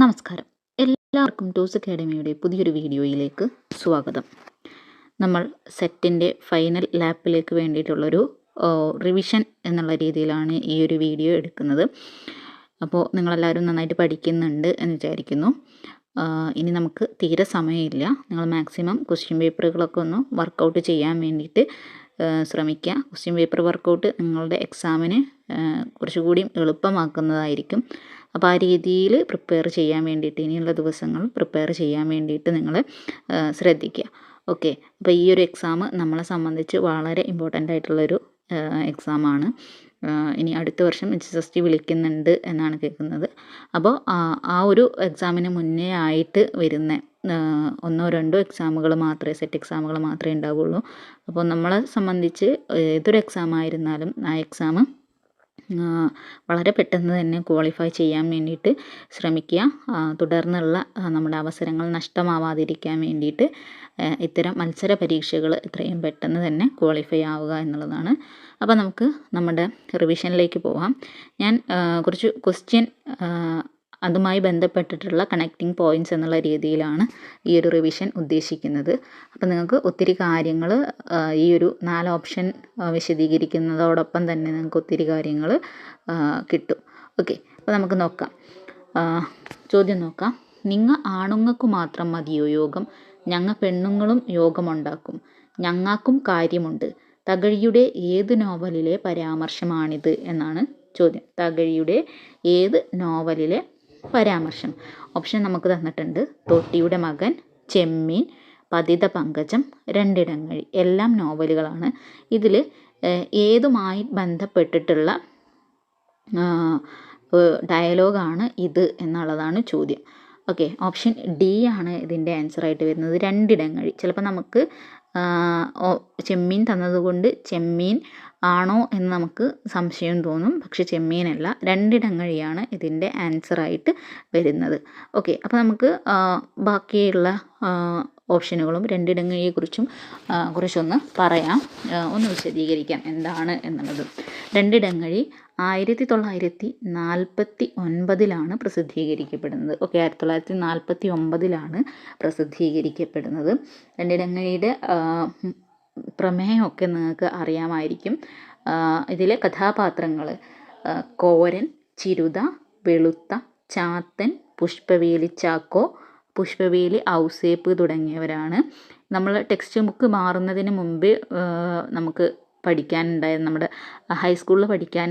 നമസ്കാരം. എല്ലാവർക്കും ടൂസ് അക്കാഡമിയുടെ പുതിയൊരു വീഡിയോയിലേക്ക് സ്വാഗതം. നമ്മൾ സെറ്റിൻ്റെ ഫൈനൽ ലാപ്പിലേക്ക് വേണ്ടിയിട്ടുള്ളൊരു റിവിഷൻ എന്നുള്ള രീതിയിലാണ് ഈ ഒരു വീഡിയോ എടുക്കുന്നത്. അപ്പോൾ നിങ്ങളെല്ലാവരും നന്നായിട്ട് പഠിക്കുന്നുണ്ട് എന്ന് വിചാരിക്കുന്നു. ഇനി നമുക്ക് തീരെ സമയമില്ല. നിങ്ങൾ മാക്സിമം ക്വസ്റ്റ്യൻ പേപ്പറുകളൊക്കെ ഒന്ന് വർക്കൗട്ട് ചെയ്യാൻ വേണ്ടിയിട്ട് ശ്രമിക്കുക. ക്വസ്റ്റ്യൻ പേപ്പർ വർക്കൗട്ട് നിങ്ങളുടെ എക്സാമിന് കുറച്ചുകൂടി എളുപ്പമാക്കുന്നതായിരിക്കും. അപ്പോൾ ആ രീതിയിൽ പ്രിപ്പയർ ചെയ്യാൻ വേണ്ടിയിട്ട് ഇനിയുള്ള ദിവസങ്ങൾ പ്രിപ്പയർ ചെയ്യാൻ വേണ്ടിയിട്ട് നിങ്ങൾ ശ്രദ്ധിക്കുക. ഓക്കെ, അപ്പോൾ ഈ ഒരു എക്സാം നമ്മളെ സംബന്ധിച്ച് വളരെ ഇമ്പോർട്ടൻ്റ് ആയിട്ടുള്ളൊരു എക്സാമാണ്. ഇനി അടുത്ത വർഷം HSST വിളിക്കുന്നുണ്ട് എന്നാണ് കേൾക്കുന്നത്. അപ്പോൾ ആ ഒരു എക്സാമിന് മുന്നേ ആയിട്ട് വരുന്ന ഒന്നോ രണ്ടോ എക്സാമുകൾ മാത്രമേ സെറ്റ് എക്സാമുകൾ മാത്രമേ ഉണ്ടാവുള്ളൂ. അപ്പോൾ നമ്മളെ സംബന്ധിച്ച് ഏതൊരു എക്സാം ആയിരുന്നാലും ആ എക്സാം വളരെ പെട്ടെന്ന് തന്നെ ക്വാളിഫൈ ചെയ്യാൻ വേണ്ടിയിട്ട് ശ്രമിക്കുക. തുടർന്നുള്ള നമ്മുടെ അവസരങ്ങൾ നഷ്ടമാവാതിരിക്കാൻ വേണ്ടിയിട്ട് ഇത്തരം മത്സര പരീക്ഷകൾ എത്രയും പെട്ടെന്ന് തന്നെ ക്വാളിഫൈ ആവുക എന്നുള്ളതാണ്. അപ്പോൾ നമുക്ക് നമ്മുടെ റിവിഷനിലേക്ക് പോവാം. ഞാൻ കുറച്ച് ക്വസ്റ്റ്യൻ അതുമായി ബന്ധപ്പെട്ടിട്ടുള്ള കണക്റ്റിംഗ് പോയിൻറ്റ്സ് എന്നുള്ള രീതിയിലാണ് ഈ ഒരു റിവിഷൻ ഉദ്ദേശിക്കുന്നത്. അപ്പോൾ നിങ്ങൾക്ക് ഒത്തിരി കാര്യങ്ങൾ ഈ ഒരു 4 ഓപ്ഷൻ വിശദീകരിക്കുന്നതോടൊപ്പം തന്നെ നിങ്ങൾക്ക് ഒത്തിരി കാര്യങ്ങൾ കിട്ടും. ഓക്കെ, അപ്പോൾ നമുക്ക് നോക്കാം. ചോദ്യം നോക്കാം. നിങ്ങ ആണുങ്ങൾക്കു മാത്രം മതിയോ യോഗം, ഞങ്ങ പെണ്ണുങ്ങളും യോഗമുണ്ടാക്കും, ഞങ്ങൾക്കും കാര്യമുണ്ട്. തകഴിയുടെ ഏത് നോവലിലെ പരാമർശമാണിത് എന്നാണ് ചോദ്യം. തകഴിയുടെ ഏത് നോവലിലെ പരാമർശം? ഓപ്ഷൻ നമുക്ക് തന്നിട്ടുണ്ട്. തോട്ടിയുടെ മകൻ, ചെമ്മീൻ, പതിത പങ്കജം, രണ്ടിടങ്ങഴി. എല്ലാം നോവലുകളാണ്. ഇതിൽ ഏതുമായി ബന്ധപ്പെട്ടിട്ടുള്ള ഡയലോഗാണ് ഇത് എന്നുള്ളതാണ് ചോദ്യം. ഓക്കെ, ഓപ്ഷൻ ഡി ആണ് ഇതിൻ്റെ ആൻസറായിട്ട് വരുന്നത്. രണ്ടിടങ്ങഴി. ചിലപ്പോൾ നമുക്ക് ചെമ്മീൻ തന്നതുകൊണ്ട് ചെമ്മീൻ ആണോ എന്ന് നമുക്ക് സംശയം തോന്നും. പക്ഷെ ചെമ്മീനല്ല, രണ്ടിടങ്ങഴിയാണ് ഇതിൻ്റെ ആൻസറായിട്ട് വരുന്നത്. ഓക്കെ, അപ്പോൾ നമുക്ക് ബാക്കിയുള്ള ഓപ്ഷനുകളും രണ്ടിടങ്ങഴിയെക്കുറിച്ചും കുറച്ചൊന്ന് പറയാം, ഒന്ന് വിശദീകരിക്കാം എന്താണ് എന്നുള്ളത്. രണ്ടിടങ്ങഴി 1949 പ്രസിദ്ധീകരിക്കപ്പെടുന്നത്. ഓക്കെ, 1949 പ്രസിദ്ധീകരിക്കപ്പെടുന്നത്. രണ്ടിടങ്ങഴിയുടെ പ്രമേയമൊക്കെ നിങ്ങൾക്ക് അറിയാമായിരിക്കും. ഇതിലെ കഥാപാത്രങ്ങൾ കോരൻ, ചിരുത, വെളുത്ത, ചാത്തൻ, പുഷ്പവേലി ചാക്കോ, പുഷ്പവേലി ഔസേപ്പ് തുടങ്ങിയവരാണ്. നമ്മൾ ടെക്സ്റ്റ് ബുക്ക് മാറുന്നതിന് മുമ്പ് നമുക്ക് പഠിക്കാനുണ്ടായിരുന്നു, നമ്മുടെ ഹൈസ്കൂളിൽ പഠിക്കാൻ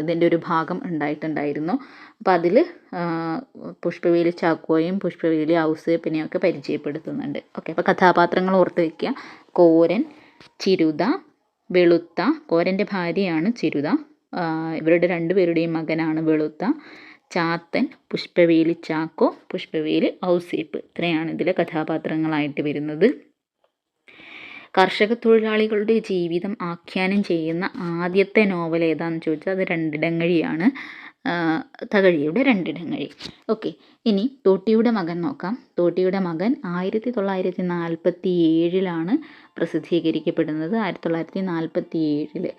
ഇതിൻ്റെ ഒരു ഭാഗം ഉണ്ടായിട്ടുണ്ടായിരുന്നു. അപ്പോൾ അതിൽ പുഷ്പവേലി ചാക്കോയും പുഷ്പവേലി ഔസേപ്പിനെയൊക്കെ പരിചയപ്പെടുത്തുന്നുണ്ട്. ഓക്കെ, അപ്പോൾ കഥാപാത്രങ്ങൾ ഓർത്ത് വയ്ക്കുക. കോരൻ, ചിരുത, വെളുത്ത. കോരൻ്റെ ഭാര്യയാണ് ചിരുത. ഇവരുടെ രണ്ടുപേരുടെയും മകനാണ് വെളുത്ത. ചാത്തൻ, പുഷ്പവേലി ചാക്കോ, പുഷ്പവേലി ഔസേപ്പ്. ഇത്രയാണ് ഇതിലെ കഥാപാത്രങ്ങളായിട്ട് വരുന്നത്. കർഷക തൊഴിലാളികളുടെ ജീവിതം ആഖ്യാനം ചെയ്യുന്ന ആദ്യത്തെ നോവൽ ഏതാണെന്ന് ചോദിച്ചാൽ അത് രണ്ടിടങ്ങഴിയാണ്. തകഴിയുടെ രണ്ടിടങ്ങഴി. ഓക്കെ, ഇനി തോട്ടിയുടെ മകൻ നോക്കാം. തോട്ടിയുടെ മകൻ 1947 പ്രസിദ്ധീകരിക്കപ്പെടുന്നത്. 1947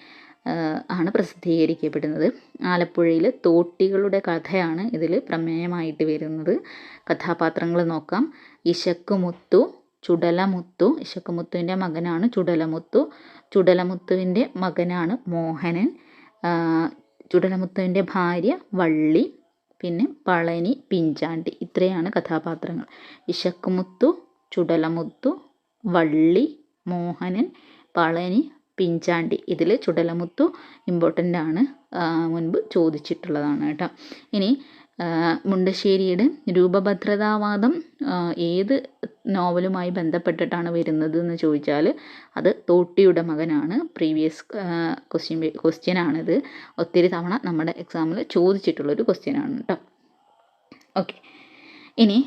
ആണ് പ്രസിദ്ധീകരിക്കപ്പെടുന്നത്. ആലപ്പുഴയിലെ തോട്ടികളുടെ കഥയാണ് ഇതിൽ പ്രമേയമായിട്ട് വരുന്നത്. കഥാപാത്രങ്ങൾ നോക്കാം. ഇശക്കുമുത്തു, ചുടലമുത്തു. ഇശക്കുമുത്തുവിൻ്റെ മകനാണ് ചുടലമുത്തു. ചുടലമുത്തുവിൻ്റെ മകനാണ് മോഹനൻ. ചുടലമുത്തുവിൻ്റെ ഭാര്യ വള്ളി. പിന്നെ പളനി, പിഞ്ചാണ്ടി. ഇത്രയാണ് കഥാപാത്രങ്ങൾ. ഇശക്കുമുത്തു, ചുടലമുത്തു, വള്ളി, മോഹനൻ, പളനി, പിഞ്ചാണ്ടി. ഇതിൽ ചുടലമുത്തു ഇമ്പോർട്ടൻ്റ് ആണ്, മുൻപ് ചോദിച്ചിട്ടുള്ളതാണ് കേട്ടോ. ഇനി മുണ്ടശ്ശേരിയുടെ രൂപഭദ്രതാവാദം ഏത് നോവലുമായി ബന്ധപ്പെട്ടിട്ടാണ് വരുന്നത് എന്ന് ചോദിച്ചാൽ അത് തോട്ടിയുടെ മകനാണ്. പ്രീവിയസ് ക്വസ്റ്റ്യൻ ആണിത്. ഒത്തിരി തവണ നമ്മുടെ എക്സാമിൽ ചോദിച്ചിട്ടുള്ളൊരു ക്വസ്റ്റ്യനാണ് കേട്ടോ. ഓക്കെ, ഇനി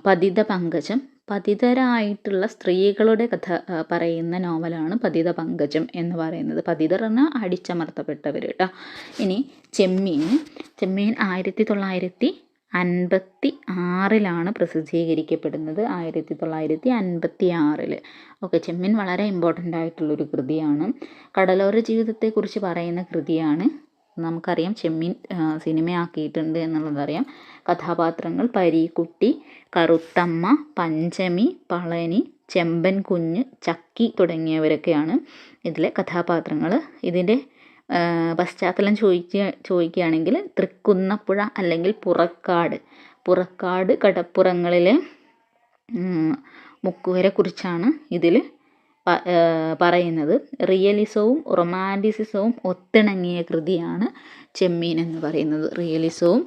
പതിത പങ്കജം. പതിതരായിട്ടുള്ള സ്ത്രീകളുടെ കഥ പറയുന്ന നോവലാണ് പതിത പങ്കജം എന്ന് പറയുന്നത്. പതിതർ പറഞ്ഞാൽ അടിച്ചമർത്തപ്പെട്ടവർ കേട്ടോ. ഇനി ചെമ്മീൻ. ചെമ്മീൻ 1956 പ്രസിദ്ധീകരിക്കപ്പെടുന്നത്. 1956. ഓക്കെ, ചെമ്മീൻ വളരെ ഇമ്പോർട്ടൻ്റ് ആയിട്ടുള്ളൊരു കൃതിയാണ്. കടലോര ജീവിതത്തെക്കുറിച്ച് പറയുന്ന കൃതിയാണ് നമുക്കറിയാം ചെമ്മീൻ സിനിമയാക്കിയിട്ടുണ്ട് എന്നുള്ളതറിയാം. കഥാപാത്രങ്ങൾ പരീക്കുട്ടി, കറുത്തമ്മ, പഞ്ചമി, പളനി, ചെമ്പൻ കുഞ്ഞ്, ചക്കി തുടങ്ങിയവരൊക്കെയാണ് ഇതിലെ കഥാപാത്രങ്ങൾ. ഇതിൻ്റെ പശ്ചാത്തലം ചോദിക്കുകയാണെങ്കിൽ തൃക്കുന്നപ്പുഴ അല്ലെങ്കിൽ പുറക്കാട് കടപ്പുറങ്ങളിലെ മുക്കുവരെക്കുറിച്ചാണ് ഇതിൽ പറയുന്നത്. റിയലിസവും റൊമാൻറ്റിസിസവും ഒത്തിണങ്ങിയ കൃതിയാണ് ചെമ്മീൻ എന്ന് പറയുന്നത്. റിയലിസവും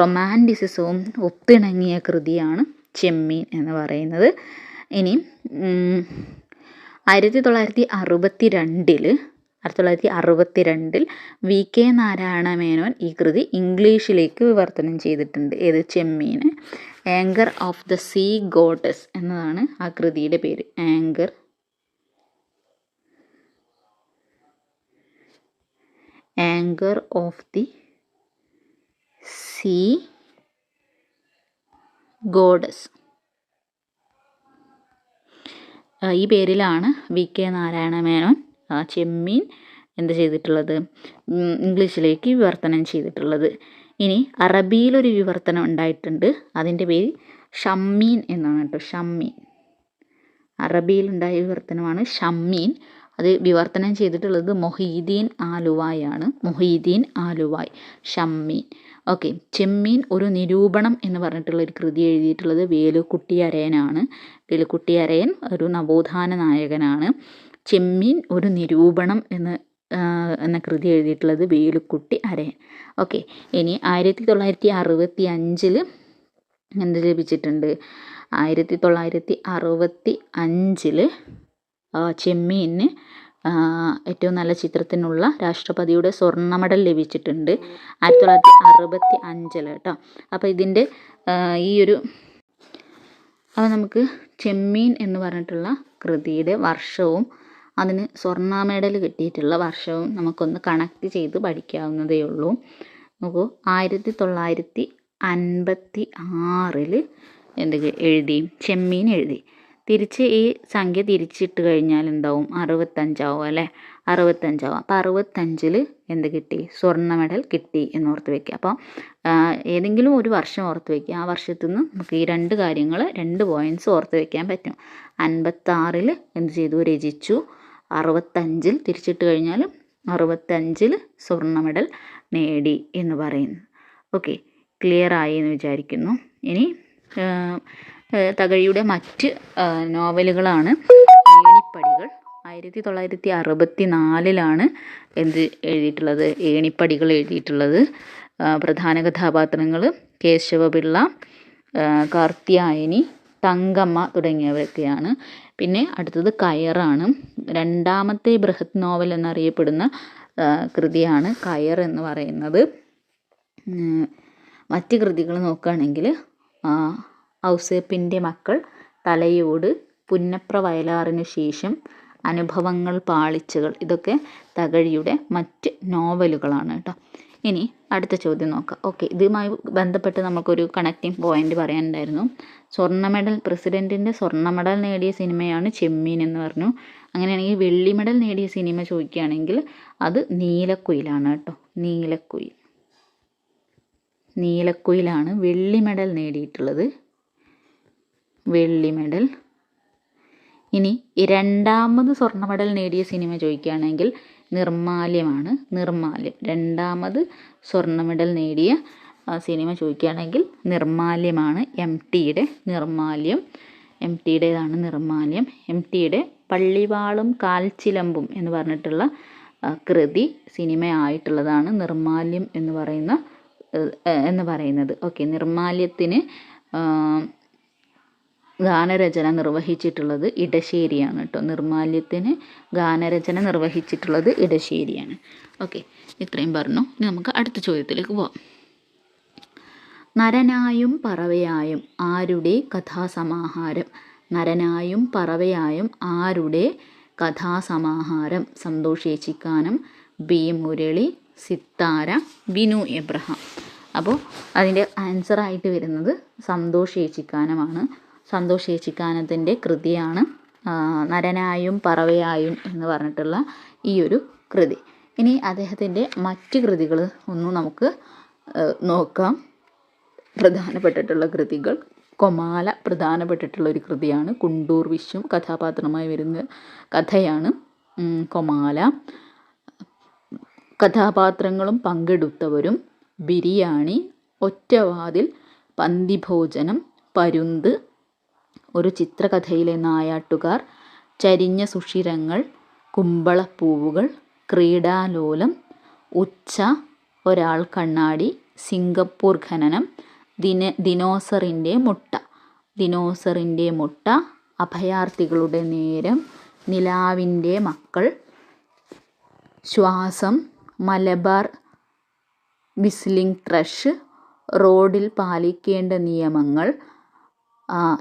റൊമാൻറ്റിസിസവും ഒത്തിണങ്ങിയ കൃതിയാണ് ചെമ്മീൻ എന്ന് പറയുന്നത്. ഇനി 1962 VK നാരായണ മേനോൻ ഈ കൃതി ഇംഗ്ലീഷിലേക്ക് വിവർത്തനം ചെയ്തിട്ടുണ്ട്. ഏത്? ചെമ്മീൻ. Anchor of the sea goddess എന്നതാണ് ആ കൃതിയുടെ പേര്. Anchor of the see goddess. ഈ പേരിലാണ് VK നാരായണ മേനോൻ ചെമ്മീൻ എന്ത് ചെയ്തിട്ടുള്ളത്? ഇംഗ്ലീഷിലേക്ക് വിവർത്തനം ചെയ്തിട്ടുള്ളത്. ഇനി അറബിയിലൊരു വിവർത്തനം ഉണ്ടായിട്ടുണ്ട്. അതിൻ്റെ പേര് ഷമ്മീൻ എന്നാണ് കേട്ടോ. ഷമ്മീൻ. അറബിയിലുണ്ടായ വിവർത്തനമാണ് ഷമ്മീൻ. അത് വിവർത്തനം ചെയ്തിട്ടുള്ളത് മൊഹീദ്ദീൻ ആലുവായാണ്. മൊഹീദ്ദീൻ ആലുവായ്. ഷമ്മീൻ. ഓക്കെ. ചെമ്മീൻ ഒരു നിരൂപണം എന്ന് പറഞ്ഞിട്ടുള്ള ഒരു കൃതി എഴുതിയിട്ടുള്ളത് വേലുക്കുട്ടി അരയനാണ്. വേലുക്കുട്ടി അരയൻ ഒരു നവോത്ഥാന നായകനാണ്. ചെമ്മീൻ ഒരു നിരൂപണം എന്ന കൃതി എഴുതിയിട്ടുള്ളത് വേലുക്കുട്ടി അരയൻ. ഓക്കെ. ഇനി 1965 എന്ത് ലഭിച്ചിട്ടുണ്ട്? 1965 ചെമ്മീന് ഏറ്റവും നല്ല ചിത്രത്തിനുള്ള രാഷ്ട്രപതിയുടെ സ്വർണ്ണ മെഡൽ ലഭിച്ചിട്ടുണ്ട്. 1965 കേട്ടോ. അപ്പോൾ ഇതിൻ്റെ അപ്പോൾ നമുക്ക് ചെമ്മീൻ എന്ന് പറഞ്ഞിട്ടുള്ള കൃതിയുടെ വർഷവും അതിന് സ്വർണ്ണ മെഡൽ കിട്ടിയിട്ടുള്ള വർഷവും നമുക്കൊന്ന് കണക്ട് ചെയ്ത് പഠിക്കാവുന്നതേ ഉള്ളൂ. നോക്കൂ, 1956 എഴുതി? ചെമ്മീൻ എഴുതി. തിരിച്ച് ഈ സംഖ്യ തിരിച്ചിട്ട് കഴിഞ്ഞാൽ എന്താവും? 65 ആവും അല്ലേ? 65 ആവും. അപ്പോൾ 65 എന്ത് കിട്ടി? സ്വർണ്ണ മെഡൽ കിട്ടി എന്ന് ഓർത്ത് വയ്ക്കുക. അപ്പോൾ ഏതെങ്കിലും ഒരു വർഷം ഓർത്ത് വയ്ക്കുക. ആ വർഷത്തിൽ നിന്ന് നമുക്ക് ഈ 2 കാര്യങ്ങൾ 2 പോയിൻറ്റ്സ് ഓർത്ത് വയ്ക്കാൻ പറ്റും. 56 എന്ത് ചെയ്തു? രചിച്ചു. 65 തിരിച്ചിട്ട് കഴിഞ്ഞാൽ 65 സ്വർണ്ണ മെഡൽ നേടി എന്ന് പറയുന്നു. ഓക്കെ, ക്ലിയർ ആയി എന്ന് വിചാരിക്കുന്നു. ഇനി തകഴിയുടെ മറ്റ് നോവലുകളാണ് ഏണിപ്പടികൾ. 1964 എന്ത് എഴുതിയിട്ടുള്ളത്? ഏണിപ്പടികൾ എഴുതിയിട്ടുള്ളത്. പ്രധാന കഥാപാത്രങ്ങൾ കേശവപിള്ള, കാർത്യായനി, തങ്കമ്മ തുടങ്ങിയവരൊക്കെയാണ്. പിന്നെ അടുത്തത് കയറാണ്. രണ്ടാമത്തെ ബൃഹത് നോവൽ എന്നറിയപ്പെടുന്ന കൃതിയാണ് കയർ എന്ന് പറയുന്നത്. മറ്റ് കൃതികൾ നോക്കുകയാണെങ്കിൽ ഔസേപ്പിൻ്റെ മക്കൾ, തലയോട്, പുന്നപ്ര വയലാറിനു ശേഷം, അനുഭവങ്ങൾ പാളിച്ചകൾ, ഇതൊക്കെ തകഴിയുടെ മറ്റ് നോവലുകളാണ് കേട്ടോ. ഇനി അടുത്ത ചോദ്യം നോക്കാം. ഓക്കെ, ഇതുമായി ബന്ധപ്പെട്ട് നമുക്കൊരു കണക്റ്റിംഗ് പോയിന്റ് പറയാനുണ്ടായിരുന്നു. പ്രസിഡൻറ്റിൻ്റെ സ്വർണ്ണ മെഡൽ നേടിയ സിനിമയാണ് ചെമ്മീൻ എന്ന് പറഞ്ഞു. അങ്ങനെയാണെങ്കിൽ വെള്ളി മെഡൽ നേടിയ സിനിമ ചോദിക്കുകയാണെങ്കിൽ അത് നീലക്കുയിലാണ് കേട്ടോ. നീലക്കുയിലാണ് വെള്ളി മെഡൽ നേടിയിട്ടുള്ളത്. വെള്ളി മെഡൽ. ഇനി രണ്ടാമത് സ്വർണ്ണ മെഡൽ നേടിയ സിനിമ ചോദിക്കുകയാണെങ്കിൽ നിർമാല്യമാണ്. രണ്ടാമത് സ്വർണ്ണ മെഡൽ നേടിയ സിനിമ ചോദിക്കുകയാണെങ്കിൽ നിർമാല്യമാണ്. MTയുടെ നിർമാല്യം. MTയുടേതാണ് നിർമാല്യം. MTയുടെ പള്ളിവാളും കാൽച്ചിലമ്പും എന്ന് പറഞ്ഞിട്ടുള്ള കൃതി സിനിമയായിട്ടുള്ളതാണ് നിർമാല്യം എന്ന് പറയുന്നത്. ഓക്കെ, നിർമാല്യത്തിന് ഗാനരചന നിർവഹിച്ചിട്ടുള്ളത് ഇടശ്ശേരിയാണ് കേട്ടോ. നിർമാല്യത്തിന് ഗാനരചന നിർവഹിച്ചിട്ടുള്ളത് ഇടശ്ശേരിയാണ്. ഓക്കെ, ഇത്രയും പറഞ്ഞു. ഇനി നമുക്ക് അടുത്ത ചോദ്യത്തിലേക്ക് പോവാം. നരനായും പറവയായും ആരുടെ കഥാസമാഹാരം? നരനായും പറവയായും ആരുടെ കഥാസമാഹാരം? സന്തോഷ് ഏച്ചിക്കാനം, B. മുരളി, സിത്താര, ബിനു എബ്രഹാം. അപ്പോൾ അതിൻ്റെ ആൻസറായിട്ട് വരുന്നത് സന്തോഷ് ഏച്ചിക്കാനമാണ്. സന്തോഷ് ഏച്ചിക്കാനത്തിൻ്റെ കൃതിയാണ് നരനായും പറവയായും എന്ന് പറഞ്ഞിട്ടുള്ള ഈ ഒരു കൃതി. ഇനി അദ്ദേഹത്തിൻ്റെ മറ്റ് കൃതികൾ ഒന്നും നമുക്ക് നോക്കാം. പ്രധാനപ്പെട്ടിട്ടുള്ള കൃതികൾ. കൊമാല പ്രധാനപ്പെട്ടിട്ടുള്ള ഒരു കൃതിയാണ്. കുണ്ടൂർ വിശ്വം കഥാപാത്രമായി വരുന്ന കഥയാണ് കൊമാല. കഥാപാത്രങ്ങളും പങ്കെടുത്തവരും: ബിരിയാണി, ഒറ്റവാതിൽ, പന്തിഭോജനം, പരുന്ത്, ഒരു ചിത്രകഥയിലെ നായാട്ടുകാർ, ചരിഞ്ഞ സുഷിരങ്ങൾ, കുമ്പളപ്പൂവുകൾ, ക്രീഡാലോലം, ഉച്ച, ഒരാൾ കണ്ണാടി, സിംഗപ്പൂർ ഖനനം, ദിനോസറിൻ്റെ മുട്ട, ദിനോസറിൻ്റെ മുട്ട, അഭയാർത്ഥികളുടെ നേരം, നിലാവിൻ്റെ മക്കൾ, ശ്വാസം, മലബാർ വിസ്ലിംഗ് ത്രഷ്, റോഡിൽ പാലിക്കേണ്ട നിയമങ്ങൾ.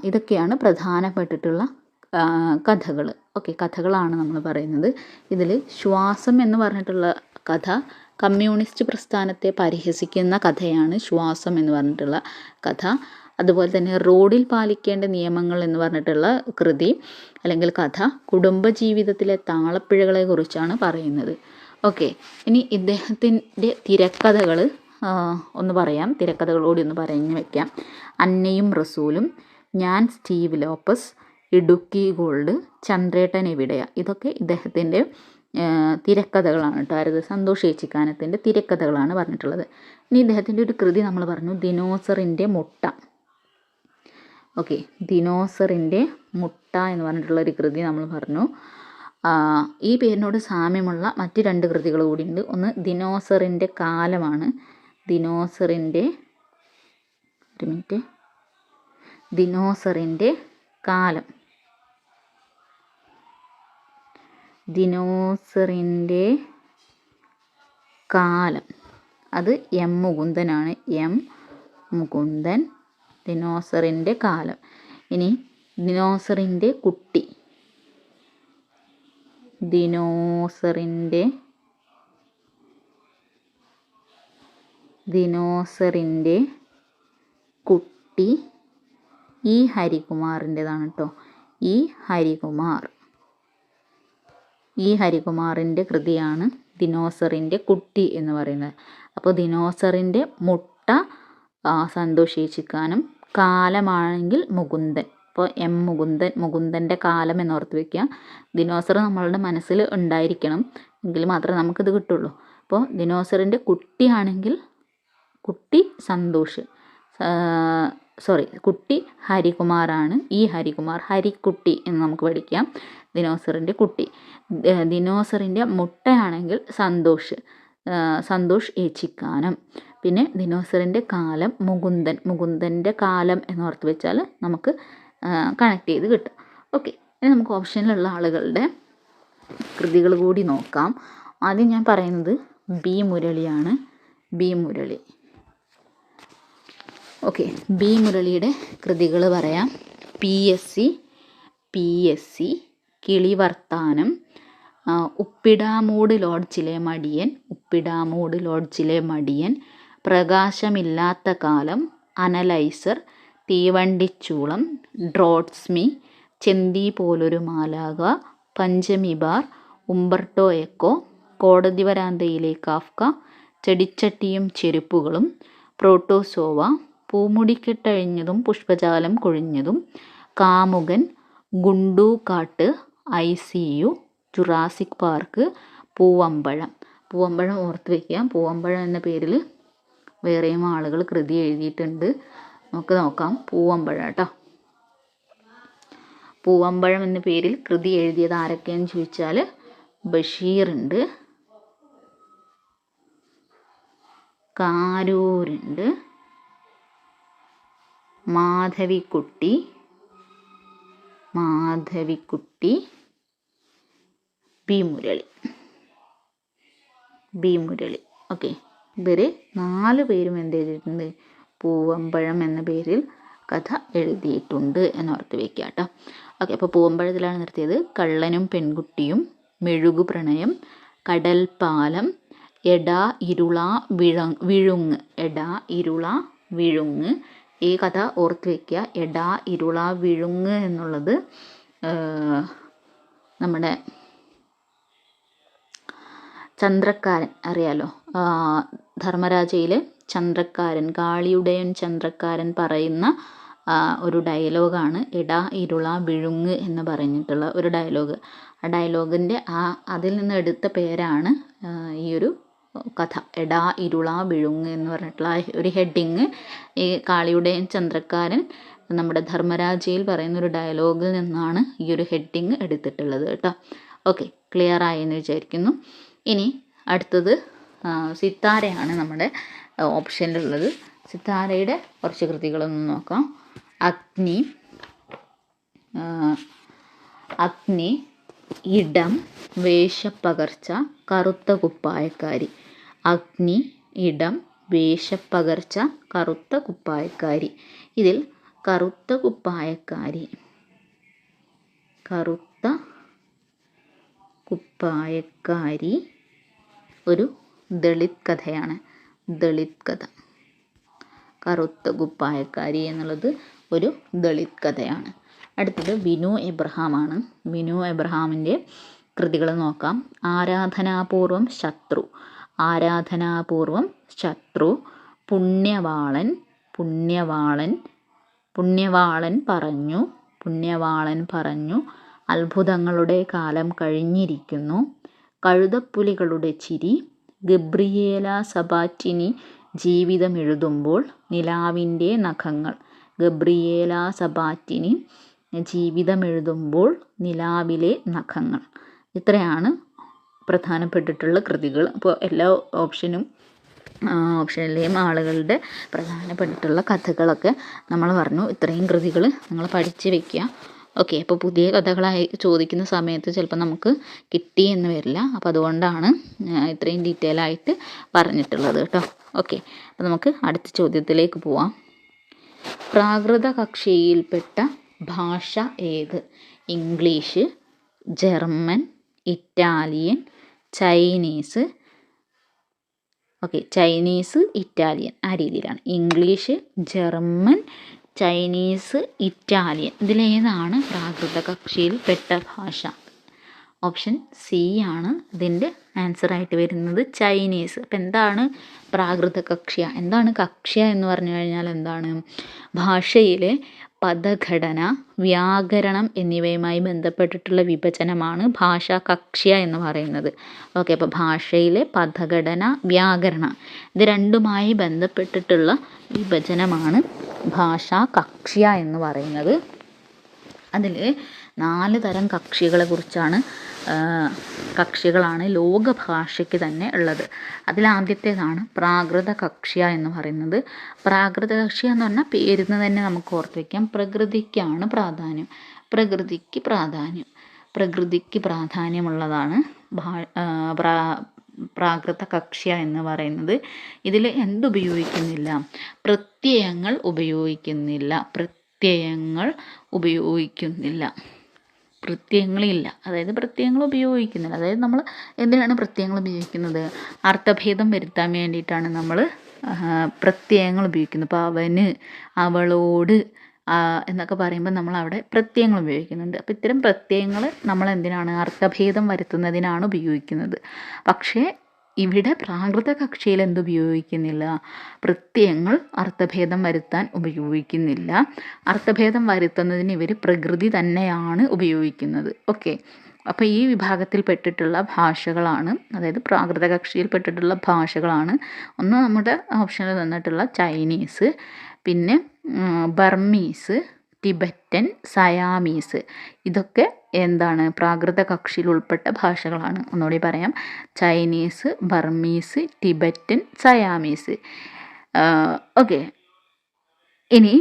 ഇതൊക്കെയാണ് പ്രധാനപ്പെട്ടിട്ടുള്ള കഥകൾ. ഓക്കെ, കഥകളാണ് നമ്മൾ പറയുന്നത്. ഇതിൽ ശ്വാസം എന്ന് പറഞ്ഞിട്ടുള്ള കഥ കമ്മ്യൂണിസ്റ്റ് പ്രസ്ഥാനത്തെ പരിഹസിക്കുന്ന കഥയാണ്. ശ്വാസം എന്ന് പറഞ്ഞിട്ടുള്ള കഥ. അതുപോലെ തന്നെ റോഡിൽ പാലിക്കേണ്ട നിയമങ്ങൾ എന്ന് പറഞ്ഞിട്ടുള്ള കൃതി അല്ലെങ്കിൽ കഥ കുടുംബജീവിതത്തിലെ താളപ്പിഴകളെ കുറിച്ചാണ് പറയുന്നത്. ഓക്കെ, ഇനി ഇദ്ദേഹത്തിൻ്റെ തിരക്കഥകൾ ഒന്ന് പറയാം. തിരക്കഥകളോട് ഒന്ന് പറഞ്ഞു വയ്ക്കാം. അന്നയും റസൂലും, ഞാൻ സ്റ്റീവ് ലോപ്പസ്, ഇടുക്കി ഗോൾഡ്, ചന്ദ്രേട്ടൻ എവിടെയാ, ഇതൊക്കെ ഇദ്ദേഹത്തിൻ്റെ തിരക്കഥകളാണ് കേട്ടോ. ആരത്? സന്തോഷ് ഏച്ചിക്കാനത്തിൻ്റെ തിരക്കഥകളാണ് പറഞ്ഞിട്ടുള്ളത്. ഇനി ഇദ്ദേഹത്തിൻ്റെ ഒരു കൃതി നമ്മൾ പറഞ്ഞു, ദിനോസറിൻ്റെ മുട്ട. ഓക്കെ, ദിനോസറിൻ്റെ മുട്ട എന്ന് പറഞ്ഞിട്ടുള്ള ഒരു കൃതി നമ്മൾ പറഞ്ഞു. ഈ പേരിനോട് സാമ്യമുള്ള മറ്റ് 2 കൃതികൾ കൂടിയുണ്ട്. ഒന്ന് ദിനോസറിൻ്റെ കാലമാണ്. ദിനോസറിൻ്റെ കാലം. ദിനോസറിൻ്റെ കാലം അത് എം മുകുന്ദനാണ്. എം മുകുന്ദൻ. ദിനോസറിൻ്റെ കാലം. ഇനി ദിനോസറിൻ്റെ കുട്ടി. ദിനോസറിൻ്റെ കുട്ടി ഇ ഹരികുമാറിൻ്റെതാണ് കേട്ടോ. ഇ ഹരികുമാറിൻ്റെ കൃതിയാണ് ദിനോസറിൻ്റെ കുട്ടി എന്ന് പറയുന്നത്. അപ്പോൾ ദിനോസറിൻ്റെ മുട്ട സന്തോഷ് ഏച്ചിക്കാനം, കാലമാണെങ്കിൽ മുകുന്ദൻ. അപ്പോൾ എം മുകുന്ദൻ്റെ കാലം എന്നോർത്ത് വയ്ക്കുക. ദിനോസർ നമ്മളുടെ മനസ്സിൽ ഉണ്ടായിരിക്കണം, എങ്കിൽ മാത്രമേ നമുക്കിത് കിട്ടുള്ളൂ. അപ്പോൾ ദിനോസറിൻ്റെ കുട്ടിയാണെങ്കിൽ കുട്ടി സന്തോഷ്, കുട്ടി ഹരികുമാറാണ്. ഈ ഹരികുമാർ, ഹരിക്കുട്ടി എന്ന് നമുക്ക് പഠിക്കാം. ദിനോസറിൻ്റെ കുട്ടി. ദിനോസറിൻ്റെ മുട്ടയാണെങ്കിൽ സന്തോഷ് ഏച്ചിക്കാനം. പിന്നെ ദിനോസറിൻ്റെ കാലം മുകുന്ദൻ്റെ കാലം എന്നോർത്ത് വെച്ചാൽ നമുക്ക് കണക്ട് ചെയ്ത് കിട്ടും. ഓക്കെ, ഇനി നമുക്ക് ഓപ്ഷനിലുള്ള ആളുകളുടെ കൃതികൾ കൂടി നോക്കാം. ആദ്യം ഞാൻ പറയുന്നത് ബി മുരളിയാണ്. ബി മുരളി. ഓക്കെ, ബി മുരളിയുടെ കൃതികൾ പറയാം. P S C, Kilivarthanam, Uppidamoodu ലോഡ്ജിലെ മടിയൻ, പ്രകാശമില്ലാത്ത കാലം, അനലൈസർ, തീവണ്ടിച്ചൂളം, ഡ്രോട്സ്മി, ചെന്തി പോലൊരു മാലാഖ, പഞ്ചമി ബാർ, ഉംബർട്ടോ എക്കോ, കോടതി വരാന്തയിലെ കാഫ്ക, ചെടിച്ചട്ടിയും ചെരുപ്പുകളും, പ്രോട്ടോസോവ, പൂമുടിക്കെട്ടഴിഞ്ഞതും പുഷ്പജാലം കൊഴിഞ്ഞതും, കാമുകൻ, ഗുണ്ടൂക്കാട്ട്, ICU, ജുറാസിക് പാർക്ക്, പൂവമ്പഴം. ഓർത്ത് വയ്ക്കുക. പൂവമ്പഴം എന്ന പേരിൽ വേറെയും ആളുകൾ കൃതി എഴുതിയിട്ടുണ്ട്. നമുക്ക് നോക്കാം. പൂവമ്പഴം കേട്ടോ. പൂവമ്പഴം എന്ന പേരിൽ കൃതി എഴുതിയത് ആരൊക്കെയെന്ന് ചോദിച്ചാൽ ബഷീറുണ്ട്, കാരൂരുണ്ട്, മാധവിക്കുട്ടി, ബി മുരളി. ഓക്കെ, ഇവർ 4 പേരും എന്ത് ചെയ്തിട്ടുണ്ട്? പൂവമ്പഴം എന്ന പേരിൽ കഥ എഴുതിയിട്ടുണ്ട് എന്നോർത്ത് വയ്ക്കുക കേട്ടോ. ഓക്കെ, അപ്പോൾ പൂവമ്പഴത്തിലാണ് നിർത്തിയത്. കള്ളനും പെൺകുട്ടിയും, മെഴുകു പ്രണയം, കടൽപ്പാലം, എടാ ഇരുളാ വിഴുങ്ങ്. ഈ കഥ ഓർത്ത് വയ്ക്കുക. എടാ ഇരുളാ വിഴുങ്ങ് എന്നുള്ളത് നമ്മുടെ ചന്ദ്രക്കാരൻ അറിയാലോ, ധർമ്മരാജയിലെ ചന്ദ്രക്കാരൻ, കാളിയുടെയൻ ചന്ദ്രക്കാരൻ പറയുന്ന ഒരു ഡയലോഗാണ് എടാ ഇരുള വിഴുങ്ങ് എന്ന് പറഞ്ഞിട്ടുള്ള ഒരു ഡയലോഗ്. ആ ഡയലോഗിൻ്റെ അതിൽ നിന്ന് എടുത്ത പേരാണ് ഈ ഒരു കഥ, എടാ ഇരുള വിഴുങ്ങ് എന്ന് പറഞ്ഞിട്ടുള്ള ഒരു ഹെഡിങ്. ഈ കാളിയുടെയൻ ചന്ദ്രക്കാരൻ നമ്മുടെ ധർമ്മരാജയിൽ പറയുന്ന ഒരു ഡയലോഗിൽ നിന്നാണ് ഈ ഒരു ഹെഡിങ് എടുത്തിട്ടുള്ളത് കേട്ടോ. ഓക്കെ, ക്ലിയർ ആയെന്ന് വിചാരിക്കുന്നു. ഇനി അടുത്തത് സിത്താരയാണ് നമ്മുടെ ഓപ്ഷനിലുള്ളത്. സിത്താരയുടെ കുറച്ച് കൃതികളൊന്ന് നോക്കാം. അഗ്നി, ഇടം, വേഷപ്പകർച്ച, കറുത്ത കുപ്പായക്കാരി. അഗ്നി, ഇടം, വേഷപ്പകർച്ച, കറുത്ത കുപ്പായക്കാരി. ഇതിൽ കറുത്ത കുപ്പായക്കാരി ഒരു ദളിത് കഥയാണ്. ദളിത് കഥ. കറുത്ത കുപ്പായക്കാരി എന്നുള്ളത് ഒരു ദളിത് കഥയാണ്. അടുത്തത് വിനു എബ്രഹാമാണ്. വിനു എബ്രഹാമിൻ്റെ കൃതികൾ നോക്കാം. ആരാധനാപൂർവം ശത്രു, ആരാധനാപൂർവം ശത്രു, പുണ്യവാളൻ, പുണ്യവാളൻ പറഞ്ഞു, അത്ഭുതങ്ങളുടെ കാലം കഴിഞ്ഞിരിക്കുന്നു, കഴുതപ്പുലികളുടെ ചിരി, ഗബ്രിയേല സബാറ്റിനി ജീവിതമെഴുതുമ്പോൾ, നിലാവിൻ്റെ നഖങ്ങൾ. ഗബ്രിയേല സബാറ്റിനി ജീവിതമെഴുതുമ്പോൾ, നിലാവിലെ നഖങ്ങൾ. ഇത്രയാണ് പ്രധാനപ്പെട്ടിട്ടുള്ള കൃതികൾ. അപ്പോൾ എല്ലാ ഓപ്ഷനിലെയും ആളുകളുടെ പ്രധാനപ്പെട്ടിട്ടുള്ള കഥകളൊക്കെ നമ്മൾ പറഞ്ഞു. ഇത്രയും കൃതികൾ നിങ്ങൾ പഠിച്ച് വെക്കുക. ഓക്കെ, അപ്പോൾ പുതിയ കഥകളായി ചോദിക്കുന്ന സമയത്ത് ചിലപ്പോൾ നമുക്ക് കിട്ടി എന്ന് വരില്ല. അപ്പോൾ അതുകൊണ്ടാണ് ഇത്രയും ഡീറ്റെയിൽ ആയിട്ട് പറഞ്ഞിട്ടുള്ളത് കേട്ടോ. ഓക്കെ, അപ്പോൾ നമുക്ക് അടുത്ത ചോദ്യത്തിലേക്ക് പോവാം. പ്രാകൃത കക്ഷിയിൽപ്പെട്ട ഭാഷ ഏത്? English, German, Italian, Chinese. Okay, Chinese, Italian ആ രീതിയിലാണ്. English, German, Chinese, Italian. ഇതിലേതാണ് പ്രാകൃത കക്ഷിയിൽപ്പെട്ട ഭാഷ? ഓപ്ഷൻ സി ആണ് ഇതിൻ്റെ ആൻസറായിട്ട് വരുന്നത്, ചൈനീസ്. അപ്പം എന്താണ് പ്രാകൃത കക്ഷ്യ? എന്താണ് കക്ഷ്യ എന്ന് പറഞ്ഞു കഴിഞ്ഞാൽ എന്താണ്? ഭാഷയിലെ പദഘടന, വ്യാകരണം എന്നിവയുമായി ബന്ധപ്പെട്ടിട്ടുള്ള വിഭജനമാണ് ഭാഷാ കക്ഷ്യ എന്ന് പറയുന്നത്. ഓക്കെ, അപ്പോൾ ഭാഷയിലെ പദഘടന, വ്യാകരണം ഇത് രണ്ടുമായി ബന്ധപ്പെട്ടിട്ടുള്ള വിഭജനമാണ് ഭാഷാ കക്ഷ്യ എന്ന് പറയുന്നത്. അതിൽ 4 തരം കക്ഷികളാണ് ലോക ഭാഷയ്ക്ക് തന്നെ ഉള്ളത്. അതിലാദ്യത്തേതാണ് പ്രാകൃത കക്ഷ്യ എന്ന് പറയുന്നത്. പ്രാകൃത കക്ഷ്യ എന്ന് പറഞ്ഞാൽ പേരിന്ന് തന്നെ നമുക്ക് ഓർത്ത് വയ്ക്കാം, പ്രകൃതിക്കാണ് പ്രാധാന്യം. പ്രകൃതിക്ക് പ്രാധാന്യമുള്ളതാണ് പ്രാകൃത കക്ഷ്യ എന്ന് പറയുന്നത്. ഇതിൽ എന്തുപയോഗിക്കുന്നില്ല? പ്രത്യയങ്ങൾ ഉപയോഗിക്കുന്നില്ല. പ്രത്യയങ്ങളില്ല, അതായത് പ്രത്യയങ്ങൾ ഉപയോഗിക്കുന്നില്ല. അതായത് നമ്മൾ എന്തിനാണ് പ്രത്യയങ്ങൾ ഉപയോഗിക്കുന്നത്? അർത്ഥഭേദം വരുത്താൻ വേണ്ടിയിട്ടാണ് നമ്മൾ പ്രത്യയങ്ങൾ ഉപയോഗിക്കുന്നത്. ഇപ്പോൾ അവന്, അവളോട് എന്നൊക്കെ പറയുമ്പോൾ നമ്മൾ അവിടെ പ്രത്യയങ്ങൾ ഉപയോഗിക്കുന്നുണ്ട്. അപ്പോൾ ഇത്തരം പ്രത്യയങ്ങൾ നമ്മൾ എന്തിനാണ്? അർത്ഥഭേദം വരുത്തുന്നതിനാണ് ഉപയോഗിക്കുന്നത്. പക്ഷേ ഇവിടെ പ്രാകൃത കക്ഷിയിൽ എന്തുപയോഗിക്കുന്നില്ല? പ്രത്യയങ്ങൾ അർത്ഥഭേദം വരുത്താൻ ഉപയോഗിക്കുന്നില്ല. അർത്ഥഭേദം വരുത്തുന്നതിന് ഇവർ പ്രകൃതി തന്നെയാണ് ഉപയോഗിക്കുന്നത്. ഓക്കെ, അപ്പോൾ ഈ വിഭാഗത്തിൽപ്പെട്ടിട്ടുള്ള ഭാഷകളാണ്, അതായത് പ്രാകൃത കക്ഷിയിൽപ്പെട്ടിട്ടുള്ള ഭാഷകളാണ്. ഒന്ന് നമ്മുടെ ഓപ്ഷനിൽ തന്നിട്ടുള്ള ചൈനീസ്, പിന്നെ ബർമീസ്, ടിബറ്റൻ, സയാമീസ്. ഇതൊക്കെ എന്താണ്? പ്രാകൃത കക്ഷിയിൽ ഉൾപ്പെട്ട ഭാഷകളാണ്. ഒന്നുകൂടി പറയാം, Chinese, Burmese, Tibetan, Siamese. Okay, ഇനി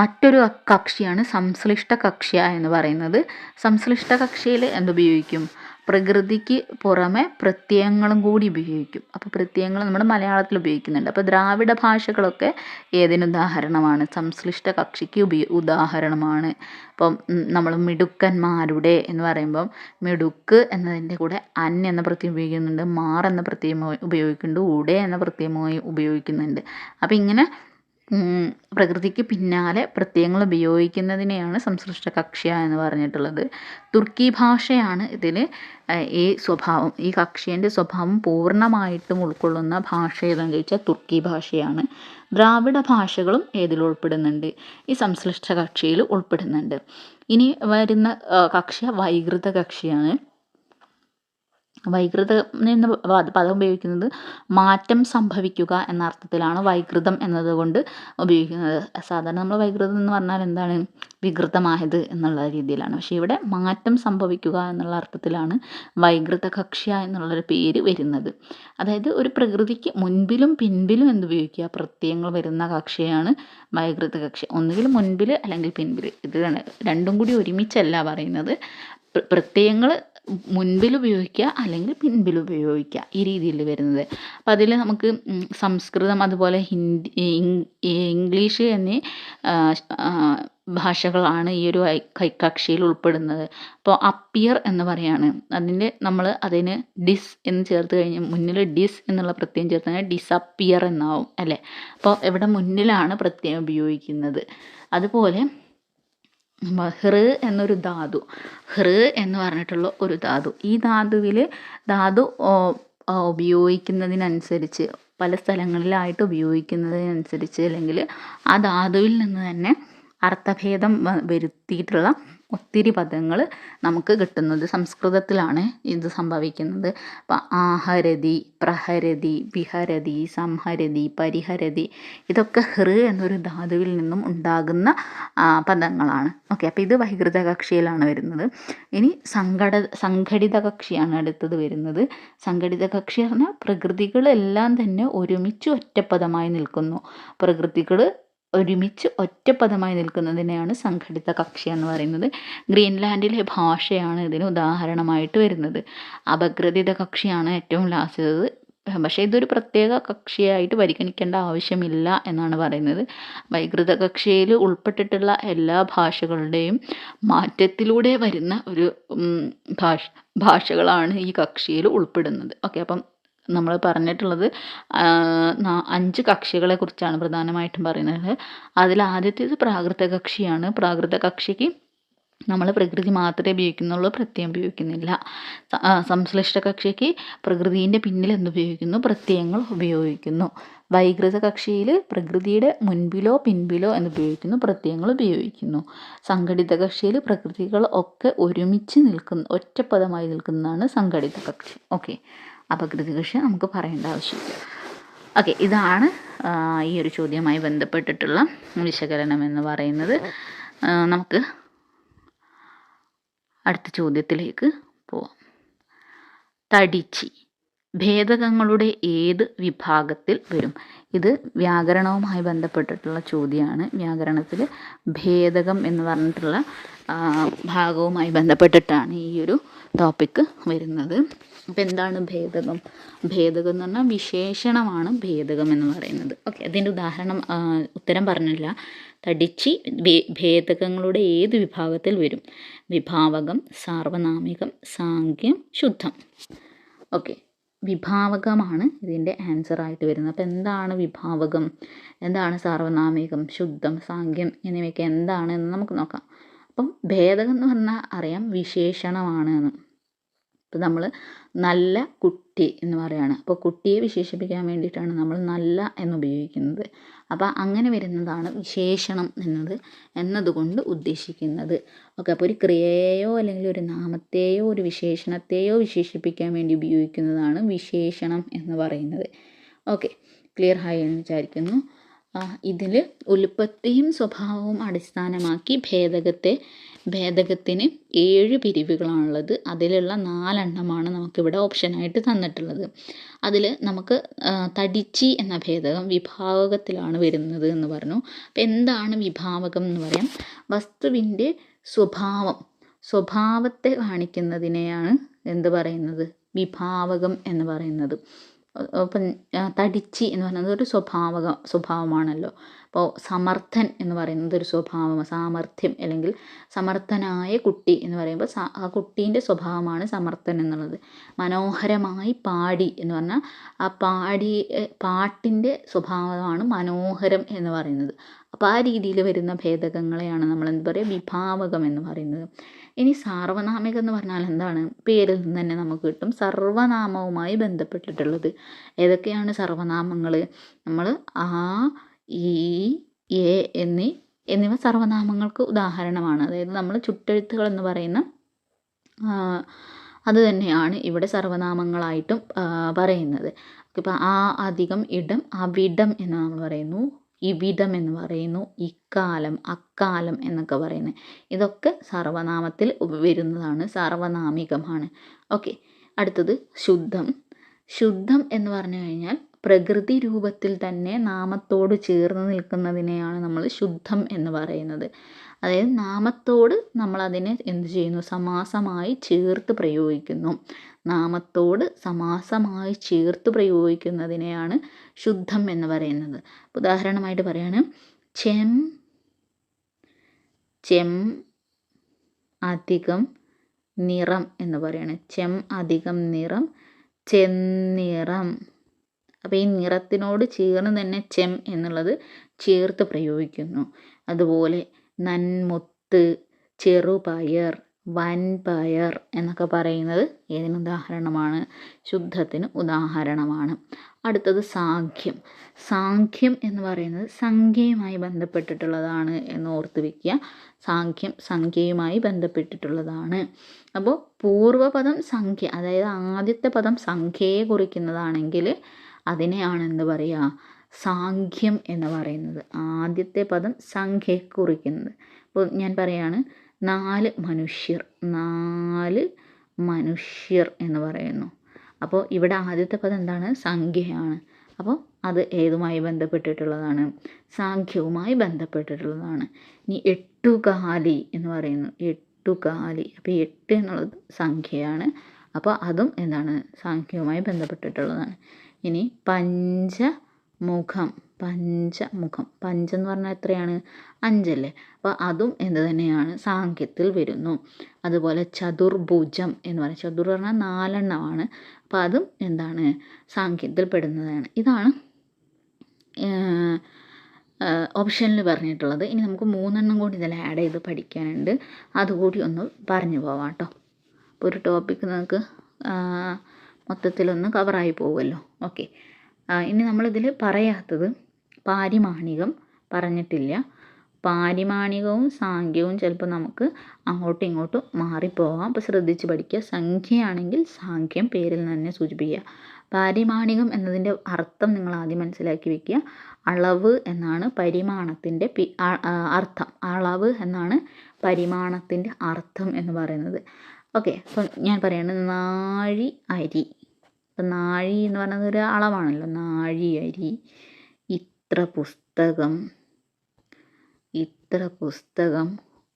മറ്റൊരു കക്ഷിയാണ് സംശ്ലിഷ്ട കക്ഷ്യ എന്ന് പറയുന്നത്. സംശ്ലിഷ്ട കക്ഷിയിൽ എന്തുപയോഗിക്കും? പ്രകൃതിക്ക് പുറമെ പ്രത്യയങ്ങളും കൂടി ഉപയോഗിക്കും. അപ്പോൾ പ്രത്യയങ്ങൾ നമ്മൾ മലയാളത്തിൽ ഉപയോഗിക്കുന്നുണ്ട്. അപ്പോൾ ദ്രാവിഡ ഭാഷകളൊക്കെ ഏതിനുദാഹരണമാണ്? സംശ്ലിഷ്ട കക്ഷിക്ക് ഉദാഹരണമാണ്. ഇപ്പം നമ്മൾ മിടുക്കന്മാരുടെ എന്ന് പറയുമ്പം മിടുക്ക് എന്നതിൻ്റെ കൂടെ അൻ എന്ന പ്രത്യയം ഉപയോഗിക്കുന്നുണ്ട്, മാർ എന്ന പ്രത്യയം ഉപയോഗിക്കുന്നുണ്ട്, ഉടെ എന്ന പ്രത്യയം ഉപയോഗിക്കുന്നുണ്ട്. അപ്പോൾ ഇങ്ങനെ പ്രകൃതിക്ക് പിന്നാലെ പ്രത്യയങ്ങൾ ഉപയോഗിക്കുന്നതിനെയാണ് സംശ്ലിഷ്ട കക്ഷ്യ എന്ന് പറഞ്ഞിട്ടുള്ളത്. തുർക്കി ഭാഷയാണ് ഇതിൽ ഈ കക്ഷ്യൻ്റെ സ്വഭാവം പൂർണ്ണമായിട്ടും ഉൾക്കൊള്ളുന്ന ഭാഷ ഏതാണെന്ന് ചോദിച്ചാൽ തുർക്കി ഭാഷയാണ്. ദ്രാവിഡ ഭാഷകളും ഇതിൽ ഉൾപ്പെടുന്നുണ്ട്, ഈ സംശ്ലിഷ്ട കക്ഷ്യയിൽ ഉൾപ്പെടുന്നുണ്ട്. ഇനി വരുന്ന കക്ഷ്യ വൈകൃത കക്ഷിയാണ്. വൈകൃതം എന്ന പദം ഉപയോഗിക്കുന്നത് മാറ്റം സംഭവിക്കുക എന്ന അർത്ഥത്തിലാണ് വൈകൃതം എന്നതുകൊണ്ട് ഉപയോഗിക്കുന്നത്. സാധാരണ നമ്മൾ വൈകൃതം എന്ന് പറഞ്ഞാൽ എന്താണ്, വികൃതമായത് എന്നുള്ള രീതിയിലാണ്. പക്ഷേ ഇവിടെ മാറ്റം സംഭവിക്കുക എന്നുള്ള അർത്ഥത്തിലാണ് വൈകൃത കക്ഷ്യ എന്നുള്ളൊരു പേര് വരുന്നത്. അതായത് ഒരു പ്രകൃതിക്ക് മുൻപിലും പിൻപിലും എന്തുപയോഗിക്കുക, പ്രത്യയങ്ങൾ വരുന്ന കക്ഷ്യയാണ് വൈകൃത കക്ഷ്യ. ഒന്നുകിൽ മുൻപിൽ അല്ലെങ്കിൽ പിൻപിൽ, ഇത് രണ്ടും കൂടി ഒരുമിച്ചല്ല പറയുന്നത്. പ്രത്യയങ്ങൾ മുൻപിൽ ഉപയോഗിക്കുക അല്ലെങ്കിൽ പിൻപിൽ ഉപയോഗിക്കുക, ഈ രീതിയിൽ വരുന്നത്. അപ്പം അതിൽ നമുക്ക് സംസ്കൃതം അതുപോലെ ഹിന്ദി, ഇംഗ്ലീഷ് എന്നീ ഭാഷകളാണ് ഈ ഒരു കക്ഷിയിൽ ഉൾപ്പെടുന്നത്. അപ്പോൾ അപ്പിയർ എന്ന് പറയാണ്, അതിന് ഡിസ് എന്ന് ചേർത്ത് കഴിഞ്ഞാൽ, മുന്നിൽ ഡിസ് എന്നുള്ള പ്രത്യയം ചേർത്ത് കഴിഞ്ഞാൽ ഡിസപ്പിയർ എന്നാവും അല്ലേ. അപ്പോൾ ഇവിടെ മുന്നിലാണ് പ്രത്യയം ഉപയോഗിക്കുന്നത്. അതുപോലെ ഹൃ എന്നൊരു ധാതു, ഹൃ എന്ന് പറഞ്ഞിട്ടുള്ള ഒരു ധാതു, ഈ ധാതു ഉപയോഗിക്കുന്നതിനനുസരിച്ച്, പല സ്ഥലങ്ങളിലായിട്ട് ഉപയോഗിക്കുന്നതിനനുസരിച്ച്, അല്ലെങ്കിൽ ആ ധാതുവിൽ നിന്ന് തന്നെ അർത്ഥഭേദം വരുത്തിയിട്ടുള്ള ഒത്തിരി പദങ്ങൾ നമുക്ക് കിട്ടുന്നത് സംസ്കൃതത്തിലാണ് ഇത് സംഭവിക്കുന്നത്. അപ്പം ആഹരതി, പ്രഹരതി, വിഹരതി, സംഹരതി, പരിഹരതി, ഇതൊക്കെ ഹൃ എന്നൊരു ധാതുവിൽ നിന്നും ഉണ്ടാകുന്ന പദങ്ങളാണ്. ഓക്കെ, അപ്പോൾ ഇത് വൈകൃത കക്ഷിയിലാണ് വരുന്നത്. ഇനി സംഘടിത കക്ഷിയാണ് അടുത്തത് വരുന്നത്. സംഘടിത കക്ഷി പറഞ്ഞാൽ പ്രകൃതികളെല്ലാം തന്നെ ഒരുമിച്ച് ഒറ്റപ്പദമായി നിൽക്കുന്നു. പ്രകൃതികൾ ഒരുമിച്ച് ഒറ്റപ്പദമായി നിൽക്കുന്നതിനെയാണ് സംഘടിത കക്ഷി എന്ന് പറയുന്നത്. ഗ്രീൻലാൻഡിലെ ഭാഷയാണ് ഇതിന് ഉദാഹരണമായിട്ട് വരുന്നത്. അപഗ്രഥിത കക്ഷിയാണ് ഏറ്റവും ലാസ്റ്റത്. പക്ഷേ ഇതൊരു പ്രത്യേക കക്ഷിയായിട്ട് പരിഗണിക്കേണ്ട ആവശ്യമില്ല എന്നാണ് പറയുന്നത്. വൈകൃത കക്ഷിയിൽ ഉൾപ്പെട്ടിട്ടുള്ള എല്ലാ ഭാഷകളുടെയും മാറ്റത്തിലൂടെ വരുന്ന ഒരു ഭാഷകളാണ് ഈ കക്ഷിയിൽ ഉൾപ്പെടുന്നത്. ഓക്കെ, അപ്പം നമ്മൾ പറഞ്ഞിട്ടുള്ളത് 5 കക്ഷികളെ കുറിച്ചാണ് പ്രധാനമായിട്ടും പറയുന്നത്. അതിൽ ആദ്യത്തേത് പ്രാകൃത കക്ഷിയാണ്. പ്രാകൃത കക്ഷിക്ക് നമ്മൾ പ്രകൃതി മാത്രമേ ഉപയോഗിക്കുന്നുള്ളൂ, പ്രത്യയം ഉപയോഗിക്കുന്നില്ല. സംശ്ലിഷ്ട കക്ഷിക്ക് പ്രകൃതിൻ്റെ പിന്നിൽ എന്തുപയോഗിക്കുന്നു, പ്രത്യയങ്ങൾ ഉപയോഗിക്കുന്നു. വൈകൃത കക്ഷിയിൽ പ്രകൃതിയുടെ മുൻപിലോ പിൻപിലോ എന്നുപയോഗിക്കുന്നു, പ്രത്യയങ്ങൾ ഉപയോഗിക്കുന്നു. സംഘടിത കക്ഷിയിൽ പ്രകൃതികൾ ഒക്കെ ഒരുമിച്ച് ഒറ്റപ്പദമായി നിൽക്കുന്നതാണ് സംഘടിത കക്ഷി. ഓക്കെ, അപഗ്രഥിത കക്ഷി നമുക്ക് പറയേണ്ട ആവശ്യമില്ല. ഓക്കെ, ഇതാണ് ഈ ഒരു ചോദ്യവുമായി ബന്ധപ്പെട്ടിട്ടുള്ള വിശകലനം എന്ന് പറയുന്നത്. നമുക്ക് അടുത്ത ചോദ്യത്തിലേക്ക് പോവാം. തടിച്ചി ഭേദകങ്ങളുടെ ഏത് വിഭാഗത്തിൽ വരും? ഇത് വ്യാകരണവുമായി ബന്ധപ്പെട്ടിട്ടുള്ള ചോദ്യമാണ്. വ്യാകരണത്തിൽ ഭേദകം എന്ന് പറഞ്ഞിട്ടുള്ള ഭാഗവുമായി ബന്ധപ്പെട്ടിട്ടാണ് ഈ ഒരു ടോപ്പിക്ക് വരുന്നത്. അപ്പോൾ എന്താണ് ഭേദകം? ഭേദകം എന്ന് പറഞ്ഞാൽ വിശേഷണമാണ് ഭേദകം എന്ന് പറയുന്നത്. ഓക്കെ, അതിൻ്റെ ഉത്തരം പറഞ്ഞില്ല. തടിച്ചി ഭേദകങ്ങളുടെ ഏത് വിഭാഗത്തിൽ വരും? വിഭാവകം, സാർവനാമികം, സാങ്ക്യം, ശുദ്ധം. ഓക്കെ, വിഭാവകമാണ് ഇതിൻ്റെ ആൻസർ ആയിട്ട് വരുന്നത്. അപ്പോൾ എന്താണ് വിഭാവകം, എന്താണ് സാർവനാമികം, ശുദ്ധം, സാങ്ക്യം എന്നിവയൊക്കെ എന്താണെന്ന് നമുക്ക് നോക്കാം. അപ്പം ഭേദകം എന്ന് പറഞ്ഞാൽ അറിയാം വിശേഷണമാണ് എന്ന്. ഇപ്പോൾ നമ്മൾ നല്ല കുട്ടി എന്ന് പറയുകയാണ്. അപ്പോൾ കുട്ടിയെ വിശേഷിപ്പിക്കാൻ വേണ്ടിയിട്ടാണ് നമ്മൾ നല്ല എന്നുപയോഗിക്കുന്നത്. അപ്പോൾ അങ്ങനെ വരുന്നതാണ് വിശേഷണം എന്നതുകൊണ്ട് ഉദ്ദേശിക്കുന്നത്. ഓക്കെ, അപ്പോൾ ഒരു ക്രിയയെയോ അല്ലെങ്കിൽ ഒരു നാമത്തെയോ ഒരു വിശേഷണത്തെയോ വിശേഷിപ്പിക്കാൻ വേണ്ടി ഉപയോഗിക്കുന്നതാണ് വിശേഷണം എന്ന് പറയുന്നത്. ഓക്കെ, ക്ലിയർ ആയി എന്ന് വിചാരിക്കുന്നു. ഇതിൽ ഉൽപ്പത്തിയും സ്വഭാവവും അടിസ്ഥാനമാക്കി ഭേദകത്തിന് 7 പിരിവുകളാണുള്ളത്. അതിലുള്ള 4 എണ്ണമാണ് നമുക്കിവിടെ ഓപ്ഷനായിട്ട് തന്നിട്ടുള്ളത്. അതിൽ നമുക്ക് തടിച്ചി എന്ന ഭേദകം വിഭാവകത്തിലാണ് വരുന്നത് എന്ന് പറഞ്ഞു. അപ്പം എന്താണ് വിഭാവകം എന്ന് പറയാം? വസ്തുവിൻ്റെ സ്വഭാവത്തെ കാണിക്കുന്നതിനെയാണ് എന്ത് പറയുന്നത്? വിഭാവകം എന്ന് പറയുന്നത്. ഇപ്പം തടിച്ചി എന്ന് പറയുന്നത് ഒരു സ്വഭാവമാണല്ലോ. അപ്പോൾ സമർത്ഥൻ എന്ന് പറയുന്നത് ഒരു സ്വഭാവം, സാമർഥ്യം അല്ലെങ്കിൽ സമർത്ഥനായ കുട്ടി എന്ന് പറയുമ്പോൾ ആ കുട്ടീൻ്റെ സ്വഭാവമാണ് സമർത്ഥൻ എന്നുള്ളത്. മനോഹരമായി പാടി എന്ന് പറഞ്ഞാൽ ആ പാട്ടിൻ്റെ സ്വഭാവമാണ് മനോഹരം എന്ന് പറയുന്നത്. അപ്പോൾ ആ രീതിയിൽ വരുന്ന ഭേദകങ്ങളെയാണ് നമ്മൾ എന്ത് പറയുക, വിഭാവകം എന്ന് പറയുന്നത്. ഇനി സാർവനാമികം എന്ന് പറഞ്ഞാൽ എന്താണ്? പേരിൽ നിന്ന് തന്നെ നമുക്ക് കിട്ടും. സർവനാമവുമായി ബന്ധപ്പെട്ടിട്ടുള്ളത് ഏതൊക്കെയാണ് സർവനാമങ്ങൾ? നമ്മൾ ആ, ഈ, എ എന്നിവ സർവനാമങ്ങൾക്ക് ഉദാഹരണമാണ്. അതായത് നമ്മൾ ചുട്ടെഴുത്തുകൾ എന്ന് പറയുന്ന അത് തന്നെയാണ് ഇവിടെ സർവനാമങ്ങളായിട്ടും പറയുന്നത്. ഇപ്പം ആ അധികം ഇടം, അവിടം എന്ന് നമ്മൾ പറയുന്നു, ഇവിടം എന്ന് പറയുന്നു, ഇക്കാലം, അക്കാലം എന്നൊക്കെ പറയുന്നത്. ഇതൊക്കെ സർവനാമത്തിൽ വരുന്നതാണ്, സാർവനാമികമാണ്. ഓക്കെ, അടുത്തത് ശുദ്ധം. ശുദ്ധം എന്ന് പറഞ്ഞു കഴിഞ്ഞാൽ പ്രകൃതി രൂപത്തിൽ തന്നെ നാമത്തോട് ചേർന്ന് നിൽക്കുന്നതിനെയാണ് നമ്മൾ ശുദ്ധം എന്ന് പറയുന്നത്. അതായത് നാമത്തോട് നമ്മളതിനെ എന്ത് ചെയ്യുന്നു, സമാസമായി ചേർത്ത് പ്രയോഗിക്കുന്നു. നാമത്തോട് സമാസമായി ചേർത്ത് പ്രയോഗിക്കുന്നതിനെയാണ് ശുദ്ധം എന്ന് പറയുന്നത്. ഉദാഹരണമായിട്ട് പറയാണ്, ചെം അധികം നിറം എന്ന് പറയാണ്. ചെം അധികം നിറം, ചെന്നിറം. അപ്പോൾ ഈ നിറത്തിനോട് ചേർന്ന് തന്നെ ചെം എന്നുള്ളത് ചേർത്ത് പ്രയോഗിക്കുന്നു. അതുപോലെ നന്മുത്ത്, ചെറുപയർ, വൻപയർ എന്നൊക്കെ പറയുന്നത് ഏതിന് ഉദാഹരണമാണ്? ശുദ്ധത്തിന് ഉദാഹരണമാണ്. അടുത്തത് സാഖ്യം. സാഖ്യം എന്ന് പറയുന്നത് സംഖ്യയുമായി ബന്ധപ്പെട്ടിട്ടുള്ളതാണ് എന്ന് ഓർത്ത് വയ്ക്കുക. സാഖ്യം സംഖ്യയുമായി ബന്ധപ്പെട്ടിട്ടുള്ളതാണ്. അപ്പോൾ പൂർവ്വപദം സംഖ്യ, അതായത് ആദ്യത്തെ പദം സംഖ്യയെ കുറിക്കുന്നതാണെങ്കിൽ അതിനെയാണ് എന്ത് പറയുക, സാഖ്യം എന്ന് പറയുന്നത്. ആദ്യത്തെ പദം സംഖ്യയെ കുറിക്കുന്നത്. അപ്പോൾ ഞാൻ പറയാണ്, 4 മനുഷ്യർ എന്ന് പറയുന്നു. അപ്പോൾ ഇവിടെ ആദ്യത്തെ പദം എന്താണ്? സംഖ്യയാണ്. അപ്പോൾ അത് ഏതുമായി ബന്ധപ്പെട്ടിട്ടുള്ളതാണ്? സാഖ്യവുമായി ബന്ധപ്പെട്ടിട്ടുള്ളതാണ്. ഇനി എട്ടുകാലി എന്ന് പറയുന്നു. എട്ടുകാലി, അപ്പോൾ 8 എന്നുള്ളത് സംഖ്യയാണ്. അപ്പോൾ അതും എന്താണ്? സാഖ്യവുമായി ബന്ധപ്പെട്ടിട്ടുള്ളതാണ്. ഇനി പഞ്ചമുഖം. പഞ്ചെന്ന് പറഞ്ഞാൽ എത്രയാണ്? 5 അല്ലേ? അപ്പോൾ അതും എന്ത് തന്നെയാണ്? സാഖ്യത്തിൽ വരുന്നു. അതുപോലെ ചതുർഭുജം എന്ന് പറയും. ചതുർ പറഞ്ഞാൽ 4 എണ്ണമാണ്. അപ്പോൾ അതും എന്താണ്? സാഖ്യത്തിൽ പെടുന്നതാണ്. ഇതാണ് ഓപ്ഷനിൽ പറഞ്ഞിട്ടുള്ളത്. ഇനി നമുക്ക് 3 എണ്ണം കൂടി ഇതിൽ ആഡ് ചെയ്ത് പഠിക്കാനുണ്ട്. അതുകൂടി ഒന്ന് പറഞ്ഞു പോവാം കേട്ടോ. അപ്പോൾ ഒരു ടോപ്പിക്ക് നമുക്ക് മൊത്തത്തിലൊന്ന് കവറായി പോകുമല്ലോ. ഓക്കെ, ഇനി നമ്മളിതിൽ പറയാത്തത് പാരിമാണികം പറഞ്ഞിട്ടില്ല. പാരിമാണികവും സാഖ്യവും ചിലപ്പോൾ നമുക്ക് അങ്ങോട്ടും ഇങ്ങോട്ടും മാറിപ്പോകാം. അപ്പോൾ ശ്രദ്ധിച്ച് പഠിക്കുക. സംഖ്യയാണെങ്കിൽ സാഖ്യം പേരിൽ തന്നെ സൂചിപ്പിക്കുക. പാരിമാണികം എന്നതിൻ്റെ അർത്ഥം നിങ്ങൾ ആദ്യം മനസ്സിലാക്കി വയ്ക്കുക. അളവ് എന്നാണ് പരിമാണത്തിൻ്റെ അർത്ഥം. അളവ് എന്നാണ് പരിമാണത്തിൻ്റെ അർത്ഥം എന്ന് പറയുന്നത്. ഓക്കെ, അപ്പം ഞാൻ പറയുന്നത് നാഴി അരി. അപ്പം നാഴി എന്ന് പറയുന്നത് ഒരു അളവാണല്ലോ. നാഴി അരി. ഇത്ര പുസ്തകം,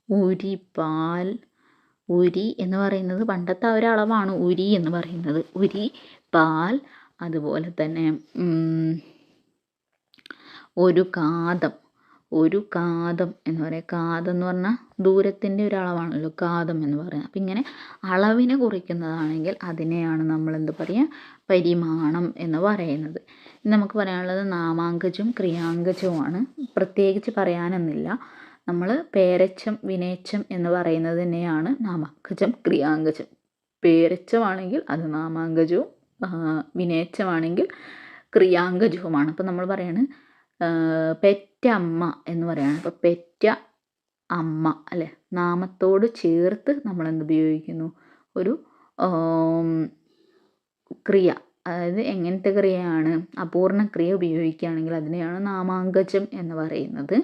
ഉരി പാൽ. ഉരി എന്ന് പറയുന്നത് പണ്ടത്തെ ഒരളവാണ് ഉരി എന്ന് പറയുന്നത്. ഉരി പാൽ. അതുപോലെ തന്നെ ഒരു കാതം എന്ന് പറയാം. കാതം എന്ന് പറഞ്ഞാൽ ദൂരത്തിൻ്റെ ഒരു അളവാണല്ലോ കാതം എന്ന് പറയുന്നത്. അപ്പം ഇങ്ങനെ അളവിനെ കുറിക്കുന്നതാണെങ്കിൽ അതിനെയാണ് നമ്മൾ എന്ത് പറയുക, പരിമാണം എന്ന് പറയുന്നത്. നമുക്ക് പറയാനുള്ളത് നാമാങ്കജവും ക്രിയാങ്കജവുമാണ്. പ്രത്യേകിച്ച് പറയാനൊന്നുമില്ല. നമ്മൾ പേരച്ചം വിനേച്ചം എന്ന് പറയുന്നത് തന്നെയാണ് നാമാങ്കജം ക്രിയാങ്കജം. പേരച്ചമാണെങ്കിൽ അത് നാമാങ്കജവും വിനേച്ചമാണെങ്കിൽ ക്രിയാങ്കജവുമാണ്. അപ്പോൾ നമ്മൾ പറയാണ് പെറ്റ അമ്മ എന്ന് പറയുകയാണ്. അപ്പോൾ പെറ്റ അമ്മ അല്ലേ, നാമത്തോട് ചേർത്ത് നമ്മൾ ഉപയോഗിക്കുന്നു ഒരു ക്രിയ. അതായത് എങ്ങനത്തെ ക്രിയയാണ്? അപൂർണ ക്രിയ ഉപയോഗിക്കുകയാണെങ്കിൽ അതിനെയാണ് നാമാങ്കജം എന്ന് പറയുന്നത്.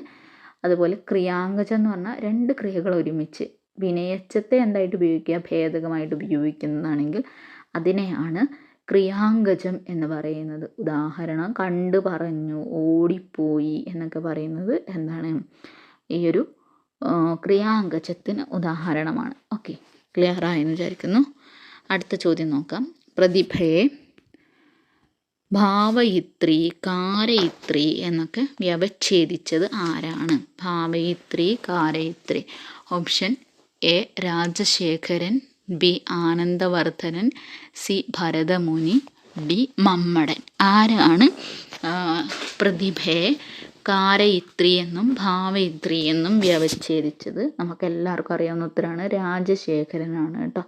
അതുപോലെ ക്രിയാങ്കജം എന്ന് പറഞ്ഞാൽ 2 ക്രിയകൾ ഒരുമിച്ച്. വിനയച്ചത്തെ എന്തായിട്ട് ഉപയോഗിക്കുക? ഭേദകമായിട്ട് ഉപയോഗിക്കുന്നതാണെങ്കിൽ അതിനെയാണ് ക്രിയാങ്കജം എന്ന് പറയുന്നത്. ഉദാഹരണം, കണ്ടു പറഞ്ഞു, ഓടിപ്പോയി എന്നൊക്കെ പറയുന്നത് എന്താണ്? ഈ ഒരു ക്രിയാങ്കജത്തിന് ഉദാഹരണമാണ്. ഓക്കെ, ക്ലിയർ ആയെന്ന് വിചാരിക്കുന്നു. അടുത്ത ചോദ്യം നോക്കാം. ഭാവയിത്രി, കാരയിത്രി എന്നൊക്കെ വ്യവച്ഛേദിച്ചത് ആരാണ്? ഭാവയിത്രി, കാരയിത്രി. Option A Rajasekharan, B Anandavardhanan, C Bharatamuni, D Mammatan. ആരാണ് പ്രതിഭയെ കാരയിത്രി എന്നും ഭാവയിത്രി എന്നും വ്യവച്ഛേദിച്ചത്? നമുക്കെല്ലാവർക്കും അറിയാവുന്ന ഉത്തരമാണ് രാജശേഖരനാണ് കേട്ടോ,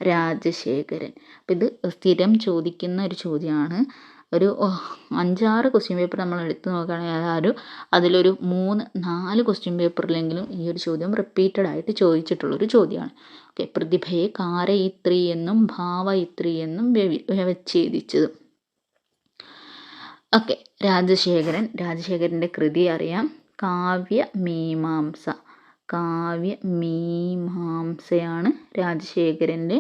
രാജശേഖരൻ. അപ്പം ഇത് സ്ഥിരം ചോദിക്കുന്ന ഒരു ചോദ്യമാണ്. ഒരു 5-6 ക്വസ്റ്റ്യൻ പേപ്പർ നമ്മൾ എടുത്ത് നോക്കുകയാണെങ്കിൽ അതിലൊരു 3-4 ക്വസ്റ്റ്യൻ പേപ്പറിലെങ്കിലും ഈ ഒരു ചോദ്യം റിപ്പീറ്റഡ് ആയിട്ട് ചോദിച്ചിട്ടുള്ളൊരു ചോദ്യമാണ്. ഓക്കെ, പ്രതിഭയെ കാരയിത്രി എന്നും ഭാവയിത്രി എന്നും വ്യവച്ഛേദിച്ചത്. ഓക്കെ, രാജശേഖരൻ്റെ കൃതി അറിയാം, കാവ്യമീമാംസ. കാവ്യമീമാംസയാണ് രാജശേഖരൻ്റെ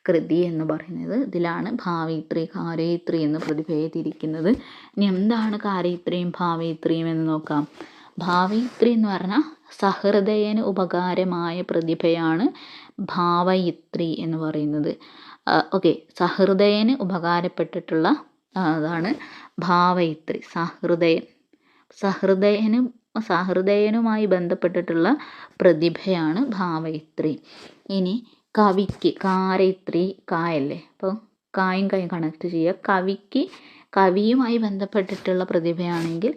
കൃതി എന്ന് പറയുന്നത്. ഇതിലാണ് ഭാവയിത്രി, കാരയിത്രി എന്ന് പ്രതിഭയെ തിരിക്കുന്നത്. ഇനി എന്താണ് കാരയിത്രിയും ഭാവയിത്രിയും എന്ന് നോക്കാം. ഭാവയിത്രി എന്ന് പറഞ്ഞാൽ സഹൃദയന് ഉപകാരമായ പ്രതിഭയാണ് ഭാവയിത്രി എന്ന് പറയുന്നത്. ഓക്കെ, സഹൃദയന് ഉപകാരപ്പെട്ടിട്ടുള്ള അതാണ് ഭാവയിത്രി. സഹൃദയനുമായി ബന്ധപ്പെട്ടിട്ടുള്ള പ്രതിഭയാണ് ഭാവയിത്രി. ഇനി കവിക്ക് കാരയിത്രി, കായല്ലേ, അപ്പോൾ കായും കണക്ട് ചെയ്യുക. കവിയുമായി ബന്ധപ്പെട്ടിട്ടുള്ള പ്രതിഭയാണെങ്കിൽ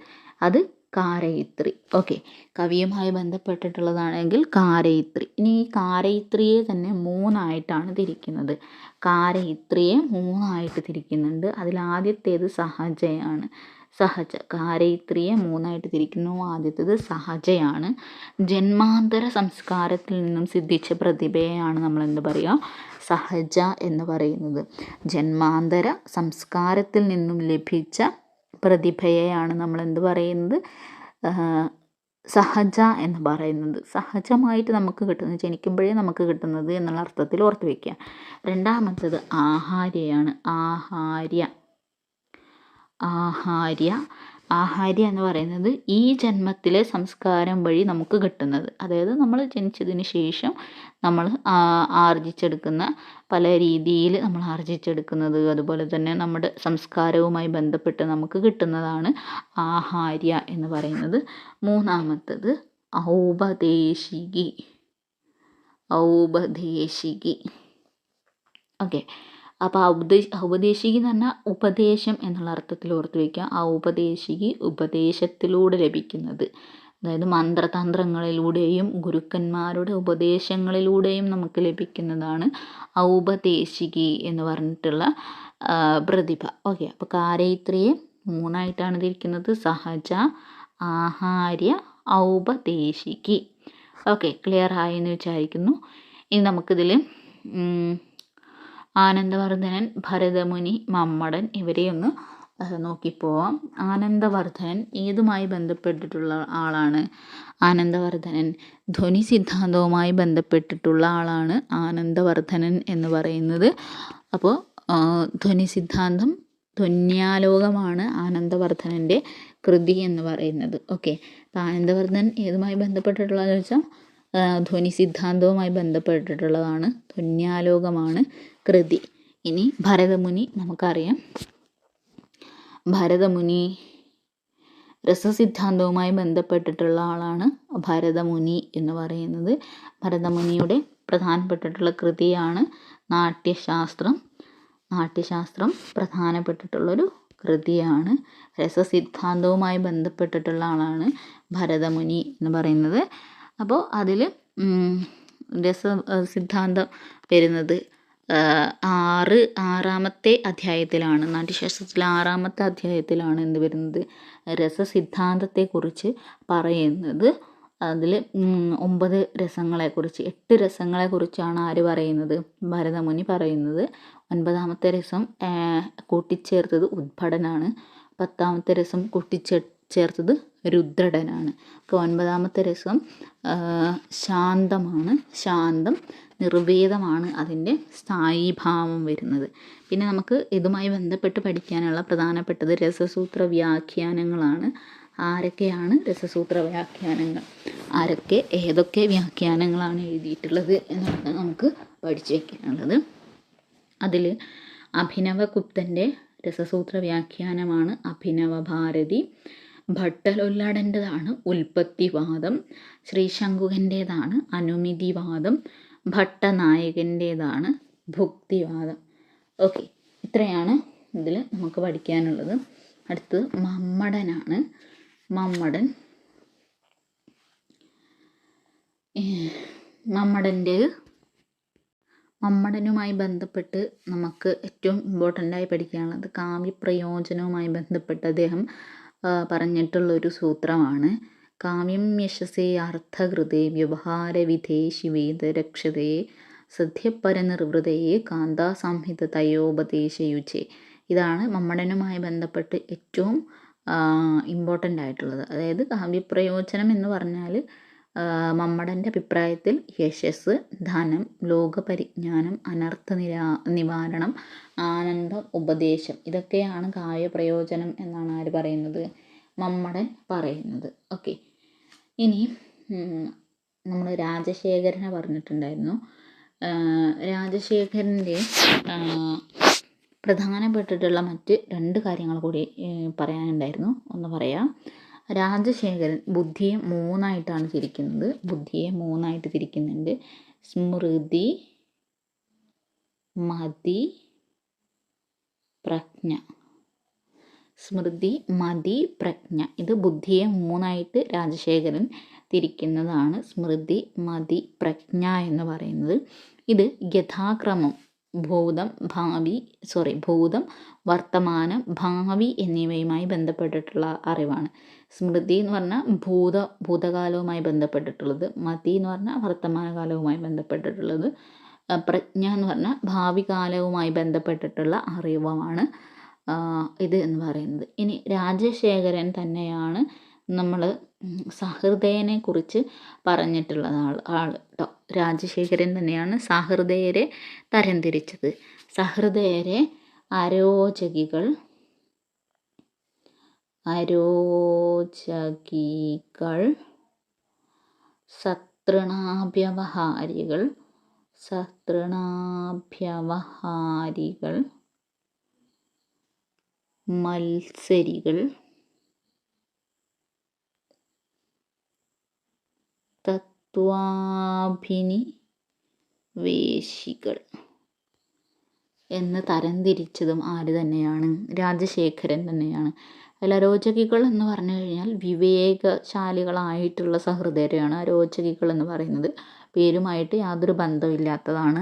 അത് കാരയിത്രി. ഓക്കെ, കവിയുമായി ബന്ധപ്പെട്ടിട്ടുള്ളതാണെങ്കിൽ കാരയിത്രി. ഇനി ഈ കാരയിത്രിയെ തന്നെ 3ആയിട്ടാണ് തിരിക്കുന്നത്. കാരയിത്രിയെ 3ആയിട്ട് തിരിക്കുന്നുണ്ട്. അതിലാദ്യത്തേത് സഹജയാണ്. കാരയിത്രിയെ 3ആയിട്ട് തിരിക്കുന്നു. ആദ്യത്തേത് സഹജയാണ്. ജന്മാന്തര സംസ്കാരത്തിൽ നിന്നും സിദ്ധിച്ച പ്രതിഭയെയാണ് നമ്മൾ എന്ത് പറയുക? സഹജ എന്ന് പറയുന്നത്. ജന്മാന്തര സംസ്കാരത്തിൽ നിന്നും ലഭിച്ച പ്രതിഭയെയാണ് നമ്മൾ എന്ത് പറയുന്നത്? സഹജ എന്ന് പറയുന്നത്. സഹജമായിട്ട് നമുക്ക് കിട്ടുന്നത്, ജനിക്കുമ്പോഴേ നമുക്ക് കിട്ടുന്നത് എന്നുള്ള അർത്ഥത്തിൽ ഓർത്ത് വയ്ക്കുക. രണ്ടാമത്തത് ആഹാര്യയാണ്. ആഹാര്യ എന്ന് പറയുന്നത് ഈ ജന്മത്തിലെ സംസ്കാരം വഴി നമുക്ക് കിട്ടുന്നത്. അതായത് നമ്മൾ ജനിച്ചതിന് ശേഷം നമ്മൾ ആർജിച്ചെടുക്കുന്ന പല രീതിയിൽ നമ്മൾ ആർജിച്ചെടുക്കുന്നത്, അതുപോലെ തന്നെ നമ്മുടെ സംസ്കാരവുമായി ബന്ധപ്പെട്ട് നമുക്ക് കിട്ടുന്നതാണ് ആഹാര്യ എന്ന് പറയുന്നത്. മൂന്നാമത്തത് ഔപദേശികി. ഓക്കെ, അപ്പോൾ ഔപദേശികി എന്ന് പറഞ്ഞാൽ ഉപദേശം എന്നുള്ള അർത്ഥത്തിൽ ഓർത്ത് വയ്ക്കുക. ഔപദേശികി ഉപദേശത്തിലൂടെ ലഭിക്കുന്നത്, അതായത് മന്ത്രതന്ത്രങ്ങളിലൂടെയും ഗുരുക്കന്മാരുടെ ഉപദേശങ്ങളിലൂടെയും നമുക്ക് ലഭിക്കുന്നതാണ് ഔപദേശികി എന്ന് പറഞ്ഞിട്ടുള്ള പ്രതിഭ. ഓക്കെ, അപ്പോൾ കാരയിത്രിയെ 3ആയിട്ടാണ് തിരിക്കുന്നത്: സഹജ, ആഹാര്യ, ഔപദേശികി. ഓക്കെ, ക്ലിയർ ആയി എന്ന് വിചാരിക്കുന്നു. ഇനി നമുക്കിതിൽ ആനന്ദവർദ്ധനൻ, ഭരതമുനി, മമ്മടൻ ഇവരെ ഒന്ന് നോക്കിപ്പോവാം. ആനന്ദവർദ്ധനൻ ഏതുമായി ബന്ധപ്പെട്ടിട്ടുള്ള ആളാണ്? ആനന്ദവർദ്ധനൻ ധ്വനി സിദ്ധാന്തവുമായി ബന്ധപ്പെട്ടിട്ടുള്ള ആളാണ് ആനന്ദവർദ്ധനൻ എന്ന് പറയുന്നത്. അപ്പോൾ ധ്വനി സിദ്ധാന്തം, ധ്വന്യാലോകമാണ് ആനന്ദവർദ്ധനൻ്റെ കൃതി എന്ന് പറയുന്നത്. ഓക്കെ, അപ്പോൾ ആനന്ദവർദ്ധനൻ ഏതുമായി ബന്ധപ്പെട്ടിട്ടുള്ളതെന്ന് വെച്ചാൽ ധ്വനി സിദ്ധാന്തവുമായി ബന്ധപ്പെട്ടിട്ടുള്ളതാണ്. ധ്വന്യാലോകമാണ് കൃതി. ഇനി ഭരതമുനി നമുക്കറിയാം. ഭരതമുനി രസസിദ്ധാന്തവുമായി ബന്ധപ്പെട്ടിട്ടുള്ള ആളാണ് ഭരതമുനി എന്ന് പറയുന്നത്. ഭരതമുനിയുടെ പ്രധാനപ്പെട്ടിട്ടുള്ള കൃതിയാണ് നാട്യശാസ്ത്രം. നാട്യശാസ്ത്രം പ്രധാനപ്പെട്ടിട്ടുള്ളൊരു കൃതിയാണ്. രസസിദ്ധാന്തവുമായി ബന്ധപ്പെട്ടിട്ടുള്ള ആളാണ് ഭരതമുനി എന്ന് പറയുന്നത്. അപ്പോൾ അതിൽ രസസിദ്ധാന്തം വരുന്നത് ആറാമത്തെ അധ്യായത്തിലാണ്. നാട്യശാസ്ത്രത്തിലെ 6ാമത്തെ അധ്യായത്തിലാണ് എന്ത് വരുന്നത്? രസസിദ്ധാന്തത്തെക്കുറിച്ച് പറയുന്നത്. അതിൽ 9 രസങ്ങളെക്കുറിച്ച്, 8 രസങ്ങളെക്കുറിച്ചാണ് ആര് പറയുന്നത്? ഭരതമുനി പറയുന്നത്. 9ാമത്തെ രസം കൂട്ടിച്ചേർത്തത് ഉദ്ഭടനാണ്. 10ാമത്തെ രസം കൂട്ടിച്ചേർത്തത് രുദ്രടനാണ്. 9ാമത്തെ രസം ശാന്തമാണ്. ശാന്തം, നിർവേദമാണ് അതിൻ്റെ സ്ഥായീഭാവം വരുന്നത്. പിന്നെ നമുക്ക് ഇതുമായി ബന്ധപ്പെട്ട് പഠിക്കാനുള്ള പ്രധാനപ്പെട്ടത് രസസൂത്ര വ്യാഖ്യാനങ്ങളാണ്. ആരൊക്കെയാണ് രസസൂത്ര വ്യാഖ്യാനങ്ങൾ? ഏതൊക്കെ വ്യാഖ്യാനങ്ങളാണ് എഴുതിയിട്ടുള്ളത് എന്നാണ് നമുക്ക് പഠിച്ചു വയ്ക്കാനുള്ളത്. അതിൽ അഭിനവഗുപ്തൻ്റെ രസസൂത്ര വ്യാഖ്യാനമാണ് അഭിനവഭാരതി. ഭട്ടലൊല്ലാടൻ്റെതാണ് ഉൽപ്പത്തിവാദം. ശ്രീശങ്കുകൻ്റേതാണ് അനുമിതിവാദം. ഭട്ടനായകൻ്റേതാണ് ഭുക്തിവാദം. ഓക്കെ, ഇത്രയാണ് ഇതിൽ നമുക്ക് പഠിക്കാനുള്ളത്. അടുത്തത് മമ്മടനാണ്. മമ്മടനുമായി ബന്ധപ്പെട്ട് നമുക്ക് ഏറ്റവും ഇമ്പോർട്ടൻ്റായി പഠിക്കാനുള്ളത് കാവ്യപ്രയോജനവുമായി ബന്ധപ്പെട്ട് അദ്ദേഹം പറഞ്ഞിട്ടുള്ളൊരു സൂത്രമാണ് കാവ്യം യശസേ അർത്ഥകൃതേ വ്യവഹാരവിധേ ശിവേദരക്ഷതേ സദ്യപരനിർവൃതയെ കാന്താസംഹിത തയോപദേശയുച്ചേ. ഇതാണ് മമ്മടനുമായി ബന്ധപ്പെട്ട് ഏറ്റവും ഇമ്പോർട്ടൻ്റ് ആയിട്ടുള്ളത്. അതായത് കാവ്യപ്രയോജനം എന്ന് പറഞ്ഞാൽ മമ്മടൻ്റെ അഭിപ്രായത്തിൽ യശസ്, ധനം, ലോകപരിജ്ഞാനം, അനർത്ഥ നിവാരണം, ആനന്ദം, ഉപദേശം ഇതൊക്കെയാണ് കാവ്യപ്രയോജനം എന്നാണ് ആര് പറയുന്നത്? മമ്മടൻ പറയുന്നത്. ഓക്കെ, ഇനി നമ്മൾ രാജശേഖരനെ പറഞ്ഞിട്ടുണ്ടായിരുന്നു. രാജശേഖരൻ്റെ പ്രധാനപ്പെട്ടിട്ടുള്ള മറ്റ് 2 കാര്യങ്ങൾ കൂടി പറയാനുണ്ടായിരുന്നു. ഒന്ന് പറയാം. രാജശേഖരൻ ബുദ്ധിയെ 3ആയിട്ടാണ് തിരിക്കുന്നത്. തിരിക്കുന്നുണ്ട്. സ്മൃതി, മതി, പ്രജ്ഞ. സ്മൃതി, മതി, പ്രജ്ഞ. ഇത് ബുദ്ധിയെ 3ആയിട്ട് രാജശേഖരൻ തിരിക്കുന്നതാണ് സ്മൃതി, മതി, പ്രജ്ഞ എന്ന് പറയുന്നത്. ഇത് യഥാക്രമം ഭൂതം, വർത്തമാനം, ഭാവി എന്നിവയുമായി ബന്ധപ്പെട്ടിട്ടുള്ള അറിവാണ്. സ്മൃതി എന്ന് പറഞ്ഞാൽ ഭൂതകാലവുമായി ബന്ധപ്പെട്ടിട്ടുള്ളത്. മതി എന്ന് പറഞ്ഞാൽ വർത്തമാനകാലവുമായി ബന്ധപ്പെട്ടിട്ടുള്ളത്. പ്രജ്ഞ എന്ന് പറഞ്ഞാൽ ഭാവി കാലവുമായി ബന്ധപ്പെട്ടിട്ടുള്ള അറിവാണ് ഇത് എന്ന് പറയുന്നത്. ഇനി രാജശേഖരൻ തന്നെയാണ് നമ്മൾ സഹൃദയനെ കുറിച്ച് പറഞ്ഞിട്ടുള്ളത് ആൾ കേട്ടോ. രാജശേഖരൻ തന്നെയാണ് സഹൃദയരെ തരംതിരിച്ചത്. സഹൃദയരെ അരോചകികൾ, സതൃണാഭ്യവഹാരികൾ, മത്സരികൾ, തത്വാഭിനിവേശികൾ എന്ന് തരംതിരിച്ചതും ആര് തന്നെയാണ്? രാജശേഖരൻ തന്നെയാണ്. അതിൽ അരോചകികൾ എന്ന് പറഞ്ഞു കഴിഞ്ഞാൽ വിവേകശാലികളായിട്ടുള്ള സഹൃദയരെയാണ് അരോചകികൾ എന്ന് പറയുന്നത്. പേരുമായിട്ട് യാതൊരു ബന്ധമില്ലാത്തതാണ്.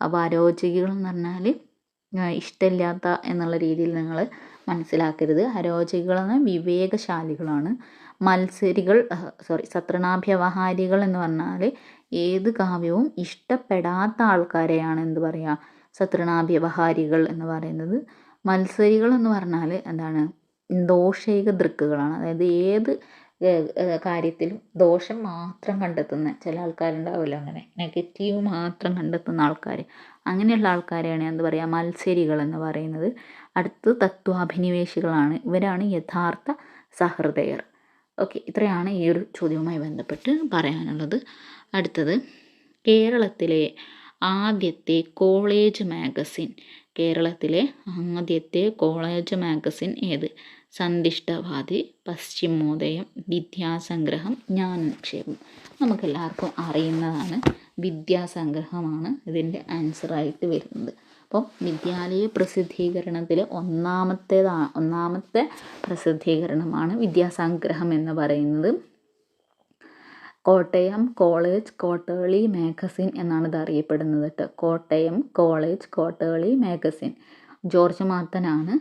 അപ്പോൾ അരോചകികൾ എന്ന് പറഞ്ഞാൽ ഇഷ്ടമില്ലാത്ത എന്നുള്ള രീതിയിൽ നിങ്ങൾ മനസ്സിലാക്കരുത്. അരോചകികൾ എന്നാൽ വിവേകശാലികളാണ്. സതൃണാഭ്യവഹാരികൾ എന്ന് പറഞ്ഞാൽ ഏത് കാവ്യവും ഇഷ്ടപ്പെടാത്ത ആൾക്കാരെയാണ് എന്ത് പറയുക? സതൃണാഭ്യവഹാരികൾ എന്ന് പറയുന്നത്. മത്സരികൾ എന്ന് പറഞ്ഞാൽ എന്താണ്? ദോഷൈക ദൃക്കുകളാണ്. അതായത് ഏത് കാര്യത്തിലും ദോഷം മാത്രം കണ്ടെത്തുന്ന ചില ആൾക്കാരുണ്ടാവുമല്ലോ, അങ്ങനെ നെഗറ്റീവ് മാത്രം കണ്ടെത്തുന്ന ആൾക്കാർ. അങ്ങനെയുള്ള ആൾക്കാരെയാണ് എന്ത് പറയുക? മത്സരികൾ എന്ന് പറയുന്നത്. അടുത്ത് തത്വാഭിനിവേശികളാണ്. ഇവരാണ് യഥാർത്ഥ സഹൃദയർ. ഓക്കെ, ഇത്രയാണ് ഈ ഒരു ചോദ്യവുമായി ബന്ധപ്പെട്ട് പറയാനുള്ളത്. അടുത്തത് കേരളത്തിലെ ആദ്യത്തെ കോളേജ് മാഗസിൻ. കേരളത്തിലെ ആദ്യത്തെ കോളേജ് മാഗസിൻ ഏത്? സന്ദിഷ്ടവാദി, പശ്ചിമോദയം, വിദ്യാസംഗ്രഹം, ജ്ഞാനനിക്ഷേപം. നമുക്കെല്ലാവർക്കും അറിയുന്നതാണ്. വിദ്യാസംഗ്രഹമാണ് ഇതിൻ്റെ ആൻസറായിട്ട് വരുന്നത്. അപ്പം വിദ്യാലയ പ്രസിദ്ധീകരണത്തിൽ ഒന്നാമത്തെ പ്രസിദ്ധീകരണമാണ് വിദ്യാസംഗ്രഹം എന്ന് പറയുന്നത്. കോട്ടയം കോളേജ് ക്വാർട്ടേർലി മാഗസിൻ എന്നാണ് ഇത് അറിയപ്പെടുന്നത് കേട്ടോ. Kottayam college quarterly magazine. George മാത്തനാണ്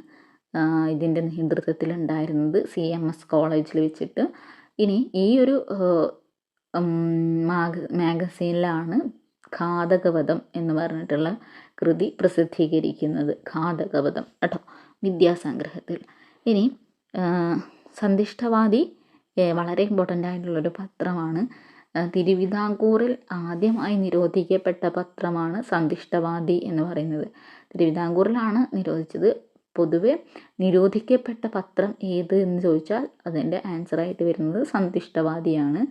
ഇതിൻ്റെ നേതൃത്വത്തിലുണ്ടായിരുന്നത് CMS കോളേജിൽ വെച്ചിട്ട്. ഇനി ഈ ഒരു മാഗസീനിലാണ് ഘാതകവധം എന്ന് പറഞ്ഞിട്ടുള്ള കൃതി പ്രസിദ്ധീകരിക്കുന്നത്. ഘാതകവധം കേട്ടോ, വിദ്യാസംഗ്രഹത്തിൽ. ഇനി സന്ദിഷ്ടവാദി വളരെ ഇമ്പോർട്ടൻ്റ് ആയിട്ടുള്ളൊരു പത്രമാണ്. തിരുവിതാംകൂറിൽ ആദ്യമായി നിരോധിക്കപ്പെട്ട പത്രമാണ് സന്ദിഷ്ടവാദി എന്ന് പറയുന്നത്. തിരുവിതാംകൂറിലാണ് നിരോധിച്ചത്. പൊതുവെ നിരോധിക്കപ്പെട്ട പത്രം ഏത് എന്ന് ചോദിച്ചാൽ അതിൻ്റെ ആൻസറായിട്ട് വരുന്നത് സന്ദിഷ്ടവാദിയാണ്.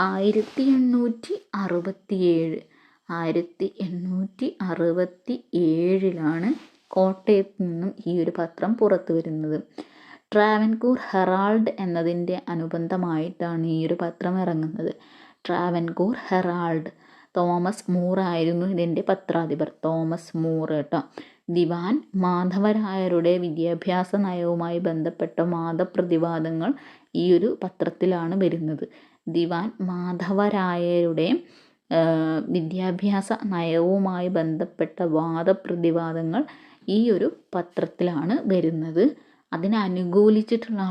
1867 1867 കോട്ടയത്ത് നിന്നും ഈ ഒരു പത്രം പുറത്തു വരുന്നത്. ട്രാവൻകൂർ ഹെറാൾഡ് എന്നതിൻ്റെ അനുബന്ധമായിട്ടാണ് ഈ ഒരു പത്രം ഇറങ്ങുന്നത്. ട്രാവൻകൂർ ഹെറാൾഡ്. തോമസ് മൂർ ആയിരുന്നു ഇതിൻ്റെ പത്രാധിപർ. തോമസ് മൂർ കേട്ടോ. ദിവാൻ മാധവരായരുടെ വിദ്യാഭ്യാസ നയവുമായി ബന്ധപ്പെട്ട വാദപ്രതിവാദങ്ങൾ ഈ ഒരു പത്രത്തിലാണ് വരുന്നത്. ദിവാൻ മാധവരായരുടെ വിദ്യാഭ്യാസ നയവുമായി ബന്ധപ്പെട്ട വാദപ്രതിവാദങ്ങൾ ഈ ഒരു പത്രത്തിലാണ് വരുന്നത്. അതിനെ അനുകൂലിച്ചിട്ടുള്ള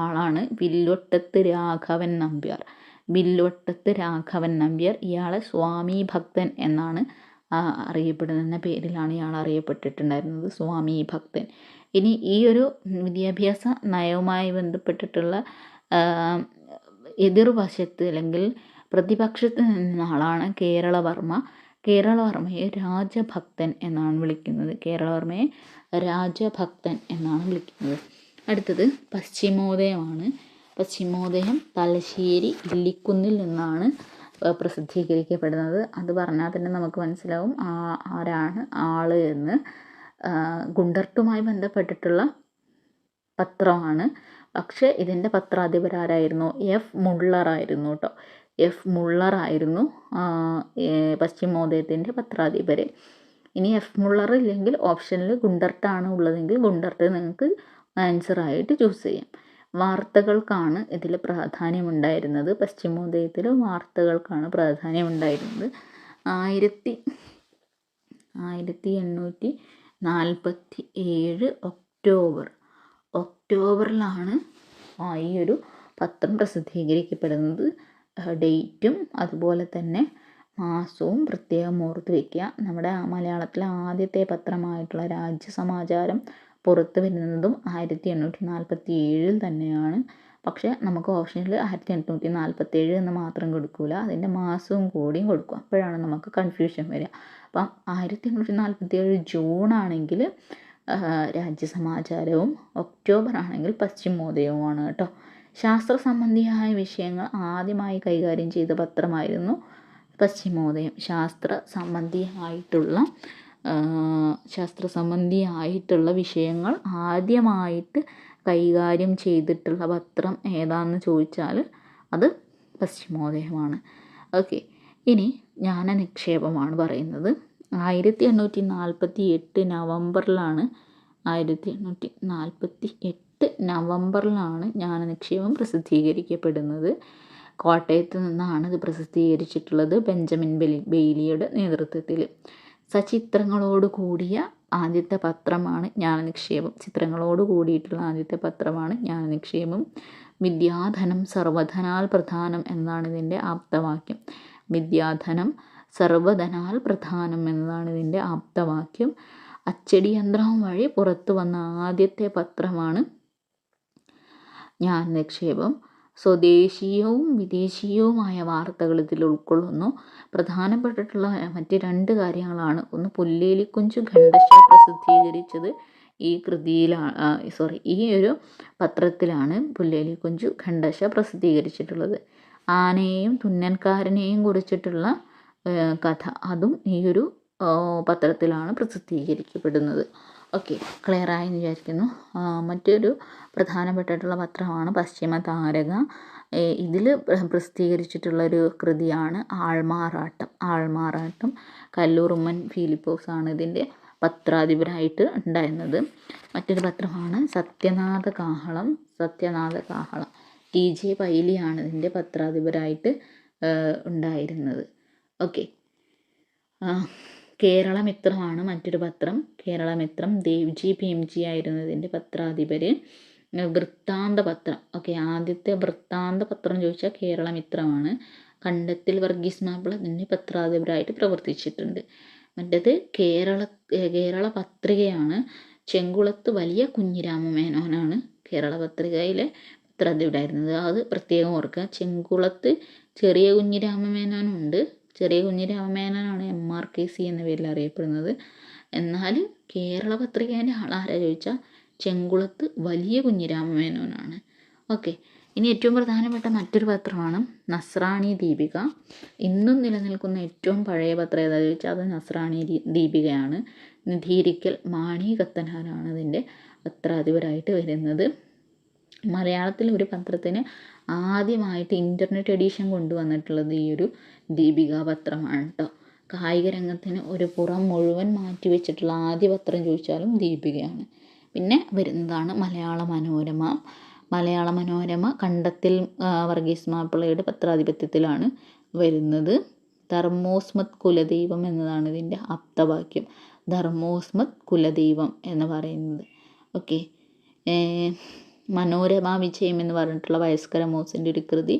ആളാണ് വില്വട്ടത്ത് രാഘവൻ നമ്പ്യാർ. വില്വട്ടത്ത് രാഘവൻ നമ്പ്യാർ. ഇയാളെ സ്വാമി ഭക്തൻ എന്നാണ് അറിയപ്പെടുന്ന പേരിലാണ് ഇയാൾ അറിയപ്പെട്ടിട്ടുണ്ടായിരുന്നത്, സ്വാമി ഭക്തൻ. ഇനി ഈ ഒരു വിദ്യാഭ്യാസ നയവുമായി ബന്ധപ്പെട്ടിട്ടുള്ള എതിർവശത്ത് അല്ലെങ്കിൽ പ്രതിപക്ഷത്ത് നിന്ന ആളാണ് കേരളവർമ്മ. കേരളവർമ്മയെ രാജഭക്തൻ എന്നാണ് വിളിക്കുന്നത്. കേരളവർമ്മയെ രാജഭക്തൻ എന്നാണ് വിളിക്കുന്നത്. അടുത്തത് പശ്ചിമോദയമാണ്. പശ്ചിമോദയം തലശ്ശേരി ഇല്ലിക്കുന്നിൽ നിന്നാണ് പ്രസിദ്ധീകരിക്കപ്പെടുന്നത്. അത് പറഞ്ഞാൽ തന്നെ നമുക്ക് മനസ്സിലാവും ആരാണ് ആള് എന്ന്. ഗുണ്ടർട്ടുമായി ബന്ധപ്പെട്ടിട്ടുള്ള പത്രമാണ്. പക്ഷേ ഇതിൻ്റെ പത്രാധിപരായിരുന്നു എഫ് മുള്ളറായിരുന്നു കേട്ടോ. എഫ് മുള്ളറായിരുന്നു പശ്ചിമോദയത്തിൻ്റെ പത്രാധിപർ. ഇനി എഫ് മുള്ളർ ഇല്ലെങ്കിൽ ഓപ്ഷനിൽ ഗുണ്ടർട്ടാണ് ഉള്ളതെങ്കിൽ ഗുണ്ടർട്ട് നിങ്ങൾക്ക് ആൻസറായിട്ട് ചൂസ് ചെയ്യാം. വാർത്തകൾക്കാണ് ഇതിൽ പ്രാധാന്യമുണ്ടായിരുന്നത്. പശ്ചിമോദയത്തിൽ വാർത്തകൾക്കാണ് പ്രാധാന്യമുണ്ടായിരുന്നത്. 1847 ഒക്ടോബറിലാണ് ഈ ഒരു പത്രം പ്രസിദ്ധീകരിക്കപ്പെടുന്നത്. ഡേറ്റും അതുപോലെ തന്നെ മാസവും പ്രത്യേകം ഓർത്ത് വയ്ക്കുക. നമ്മുടെ മലയാളത്തിലെ ആദ്യത്തെ പത്രമായിട്ടുള്ള രാജ്യസമാചാരം പുറത്തു വരുന്നതും 1847 തന്നെയാണ്. പക്ഷേ നമുക്ക് ഓപ്ഷനിൽ 1847 എന്ന് മാത്രം കൊടുക്കൂല, അതിൻ്റെ മാസവും കൂടിയും കൊടുക്കും. അപ്പോഴാണ് നമുക്ക് കൺഫ്യൂഷൻ വരിക. അപ്പം 1847 ജൂൺ ആണെങ്കിൽ രാജ്യസമാചാരവും ഒക്ടോബർ ആണെങ്കിൽ പശ്ചിമോദയവുമാണ് കേട്ടോ. ശാസ്ത്ര സംബന്ധിയായ വിഷയങ്ങൾ ആദ്യമായി കൈകാര്യം ചെയ്ത പത്രമായിരുന്നു പശ്ചിമോദയം. ശാസ്ത്ര സംബന്ധിയായിട്ടുള്ള വിഷയങ്ങൾ ആദ്യമായിട്ട് കൈകാര്യം ചെയ്തിട്ടുള്ള പത്രം ഏതാണെന്ന് ചോദിച്ചാൽ അത് പശ്ചിമോദയമാണ്. ഓക്കെ, ഇനി ജ്ഞാനനിക്ഷേപമാണ് പറയുന്നത്. 1848 നവംബറിലാണ് ജ്ഞാനനിക്ഷേപം പ്രസിദ്ധീകരിക്കപ്പെടുന്നത്. കോട്ടയത്ത് നിന്നാണ് ഇത് പ്രസിദ്ധീകരിച്ചിട്ടുള്ളത്, ബെഞ്ചമിൻ ബെയ്ലിയുടെ നേതൃത്വത്തിൽ. സചിത്രങ്ങളോട് കൂടിയ ആദ്യത്തെ പത്രമാണ് ജ്ഞാനനിക്ഷേപം. ചിത്രങ്ങളോട് കൂടിയിട്ടുള്ള ആദ്യത്തെ പത്രമാണ് ജ്ഞാനനിക്ഷേപം. വിദ്യാധനം സർവധനാൽ പ്രധാനം എന്നാണ് ഇതിൻ്റെ ആപ്തവാക്യം. വിദ്യാധനം സർവധനാൽ പ്രധാനം എന്നതാണ് ഇതിൻ്റെ ആപ്തവാക്യം. അച്ചടി യന്ത്രം വഴി പുറത്തു വന്ന ആദ്യത്തെ പത്രമാണ് ജ്ഞാനനിക്ഷേപം. സ്വദേശീയവും വിദേശീയവുമായ വാർത്തകൾ ഇതിൽ ഉൾക്കൊള്ളുന്നു. പ്രധാനപ്പെട്ടിട്ടുള്ള മറ്റ് 2 കാര്യങ്ങളാണ്. ഒന്ന്, പുല്ലേലിക്കുഞ്ചു ഖണ്ഡശ പ്രസിദ്ധീകരിച്ചത് ഈ ഒരു പത്രത്തിലാണ് പുല്ലേലിക്കുഞ്ചു ഖണ്ഡശ പ്രസിദ്ധീകരിച്ചിട്ടുള്ളത്. ആനയെയും തുന്നൽക്കാരനെയും കുറിച്ചിട്ടുള്ള കഥ അതും ഈ ഒരു പത്രത്തിലാണ് പ്രസിദ്ധീകരിക്കപ്പെടുന്നത്. ഓക്കെ, ക്ലിയറായെന്ന് വിചാരിക്കുന്നു. മറ്റൊരു പ്രധാനപ്പെട്ടിട്ടുള്ള പത്രമാണ് പശ്ചിമതാരക. ഇതിൽ പ്രസിദ്ധീകരിച്ചിട്ടുള്ളൊരു കൃതിയാണ് ആൾമാറാട്ടം. കല്ലൂർ ഉമ്മൻ ഫിലിപ്പോസാണ് ഇതിൻ്റെ പത്രാധിപരായിട്ട് ഉണ്ടായിരുന്നത്. മറ്റൊരു പത്രമാണ് സത്യനാഥ കാഹളം. TJ പൈലിയാണ് ഇതിൻ്റെ പത്രാധിപരായിട്ട് ഉണ്ടായിരുന്നത്. ഓക്കെ, കേരളമിത്രമാണ് മറ്റൊരു പത്രം. കേരളമിത്രം ദേവ്ജി ഭീംജി ആയിരുന്നു ഇതിൻ്റെ പത്രാധിപർ. വൃത്താന്ത പത്രം. ഓക്കെ, ആദ്യത്തെ വൃത്താന്ത പത്രം ചോദിച്ചാൽ കേരളമിത്രമാണ്. കണ്ടത്തിൽ വർഗീസ് മാപ്പിള ഇതിൻ്റെ പത്രാധിപരായിട്ട് പ്രവർത്തിച്ചിട്ടുണ്ട്. മറ്റേത് കേരള പത്രികയാണ്. ചെങ്കുളത്ത് വലിയ കുഞ്ഞിരാമമേനോനാണ് കേരള പത്രികയിലെ പത്രാധിപരായിരുന്നത്. അത് പ്രത്യേകം ഓർക്കുക. ചെങ്കുളത്ത് ചെറിയ കുഞ്ഞിരാമമേനോനുണ്ട്. ചെറിയ കുഞ്ഞിരാമമേനോനാണ് MRKC എന്ന പേരിൽ അറിയപ്പെടുന്നത്. എന്നാൽ കേരള പത്രികേൻ്റെ ആളാരാ ചോദിച്ചാൽ ചെങ്കുളത്ത് വലിയ കുഞ്ഞിരാമമേനോനാണ്. ഓക്കെ, ഇനി ഏറ്റവും പ്രധാനപ്പെട്ട മറ്റൊരു പത്രമാണ് നസ്രാണി ദീപിക. ഇന്നും നിലനിൽക്കുന്ന ഏറ്റവും പഴയ പത്രം ഏതാ ചോദിച്ചാൽ അത് നസ്രാണി ദീപികയാണ്. നിധീരിക്കൽ മാണി കത്തനാരാണ് ഇതിൻ്റെ പത്രാധിപരായിട്ട് വരുന്നത്. മലയാളത്തിൽ ഒരു പത്രത്തിന് ആദ്യമായിട്ട് ഇൻ്റർനെറ്റ് എഡിഷൻ കൊണ്ടുവന്നിട്ടുള്ളത് ഈ ഒരു ദീപിക പത്രമാണ് കേട്ടോ. കായിക രംഗത്തിന് ഒരു പുറം മുഴുവൻ മാറ്റി വെച്ചിട്ടുള്ള ആദ്യ പത്രം ചോദിച്ചാലും ദീപികയാണ്. പിന്നെ വരുന്നതാണ് മലയാള മനോരമ. മലയാള മനോരമ കണ്ടത്തിൽ വർഗീസ് മാപ്പിളയുടെ പത്രാധിപത്യത്തിലാണ് വരുന്നത്. ധർമ്മോസ്മത് കുലദൈവം എന്നതാണ് ഇതിൻ്റെ ആപ്തവാക്യം. ധർമ്മോസ്മത് കുലദൈവം എന്ന് പറയുന്നത്. ഓക്കെ. മനോരമ വിജയം എന്ന് പറഞ്ഞിട്ടുള്ള വയസ്കര മോസിൻ്റെ ഒരു കൃതി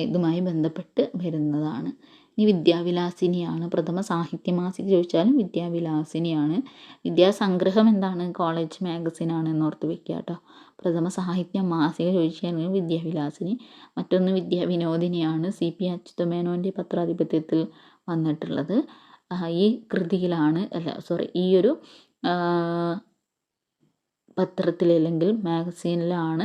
ഇതുമായി ബന്ധപ്പെട്ട് വരുന്നതാണ്. ഇനി വിദ്യാവിലാസിനിയാണ്. പ്രഥമ സാഹിത്യ മാസിക ചോദിച്ചാലും വിദ്യാവിലാസിനിയാണ്. വിദ്യാസംഗ്രഹം എന്താണ്? കോളേജ് മാഗസിനാണ് എന്ന് ഓർത്ത് വെക്കുക കേട്ടോ. പ്രഥമ സാഹിത്യ മാസിക ചോദിച്ചാലും വിദ്യാവിലാസിനി. മറ്റൊന്ന് വിദ്യാവിനോദിനിയാണ്. CP അച്യുതമേനോൻ്റെ പത്രാധിപത്യത്തിൽ വന്നിട്ടുള്ളത്. ഈ കൃതിയിലാണ് ഈ ഒരു പത്രത്തിൽ അല്ലെങ്കിൽ മാഗസീനിലാണ്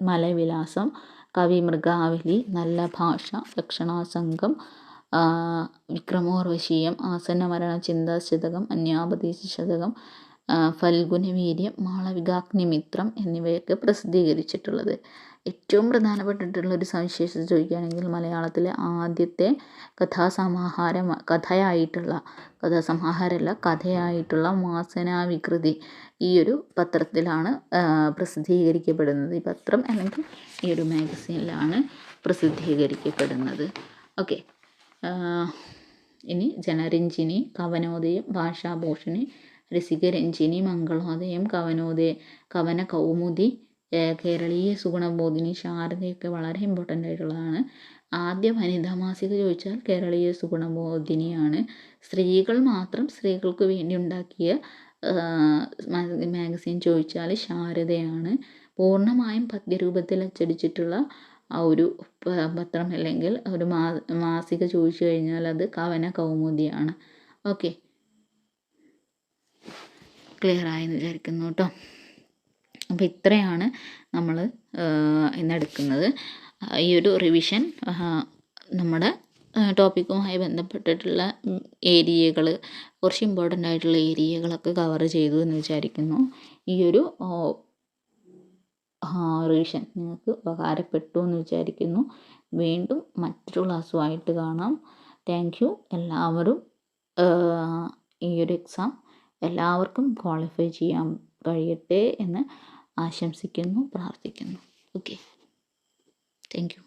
മലവിലാസം, കവിമൃഗാവലി, നല്ല ഭാഷ, ലക്ഷണാസംഗം, വിക്രമോർവശീയം, ആസന്നമരണ ചിന്താശതകം, അന്യാപദേശ ശതകം, ഫൽഗുനവീര്യം, മാളവികാഗ്നിമിത്രം എന്നിവയൊക്കെ പ്രസിദ്ധീകരിച്ചിട്ടുള്ളത്. ഏറ്റവും പ്രധാനപ്പെട്ടിട്ടുള്ളൊരു സവിശേഷത ചോദിക്കുകയാണെങ്കിൽ മലയാളത്തിലെ ആദ്യത്തെ കഥയായിട്ടുള്ള വാസനാവികൃതി ഈ ഒരു പത്രത്തിലാണ് പ്രസിദ്ധീകരിക്കപ്പെടുന്നത്. ഈ പത്രം അല്ലെങ്കിൽ ഈ ഒരു മാഗസീനിലാണ് പ്രസിദ്ധീകരിക്കപ്പെടുന്നത്. ഓക്കെ. ഇനി ജനരഞ്ജിനി, കവനോദയം, ഭാഷാഭൂഷണി, രസികരഞ്ജിനി, മംഗളോദയം, കവന കൗമുദി, കേരളീയ സുഗുണബോധിനി, ശാരദയൊക്കെ വളരെ ഇമ്പോർട്ടൻ്റ് ആയിട്ടുള്ളതാണ്. ആദ്യ വനിതാ മാസിക ചോദിച്ചാൽ കേരളീയ സുഗുണബോധിനിയാണ്. സ്ത്രീകൾക്ക് വേണ്ടി ഉണ്ടാക്കിയ മാഗസീൻ ചോദിച്ചാൽ ശാരദയാണ്. പൂർണ്ണമായും പദ്യരൂപത്തിൽ അച്ചടിച്ചിട്ടുള്ള ആ ഒരു പത്രം അല്ലെങ്കിൽ ഒരു മാസിക ചോദിച്ചു കഴിഞ്ഞാൽ അത് കവന കൗമുദിയാണ്. ഓക്കെ, ക്ലിയർ ആയെന്ന് വിചാരിക്കുന്നു കേട്ടോ. അപ്പോൾ ഇത്രയാണ് നമ്മൾ ഇന്നെടുക്കുന്നത്. ഈ ഒരു റിവിഷൻ നമ്മുടെ ടോപ്പിക്കുമായി ബന്ധപ്പെട്ടിട്ടുള്ള ഏരിയകൾ, കുറച്ച് ഇമ്പോർട്ടൻ്റ് ആയിട്ടുള്ള ഏരിയകളൊക്കെ കവർ ചെയ്തു എന്ന് വിചാരിക്കുന്നു. ഈ ഒരു റിവിഷൻ നിങ്ങൾക്ക് ഉപകാരപ്പെട്ടു എന്ന് വിചാരിക്കുന്നു. വീണ്ടും മറ്റൊരു ക്ലാസ്സുമായിട്ട് കാണാം. Thank you. എല്ലാവരും ഈ ഒരു എക്സാം എല്ലാവർക്കും ക്വാളിഫൈ ചെയ്യാൻ കഴിയട്ടെ എന്ന് ആശംസിക്കുന്നു, പ്രാർത്ഥിക്കുന്നു. Okay, thank you.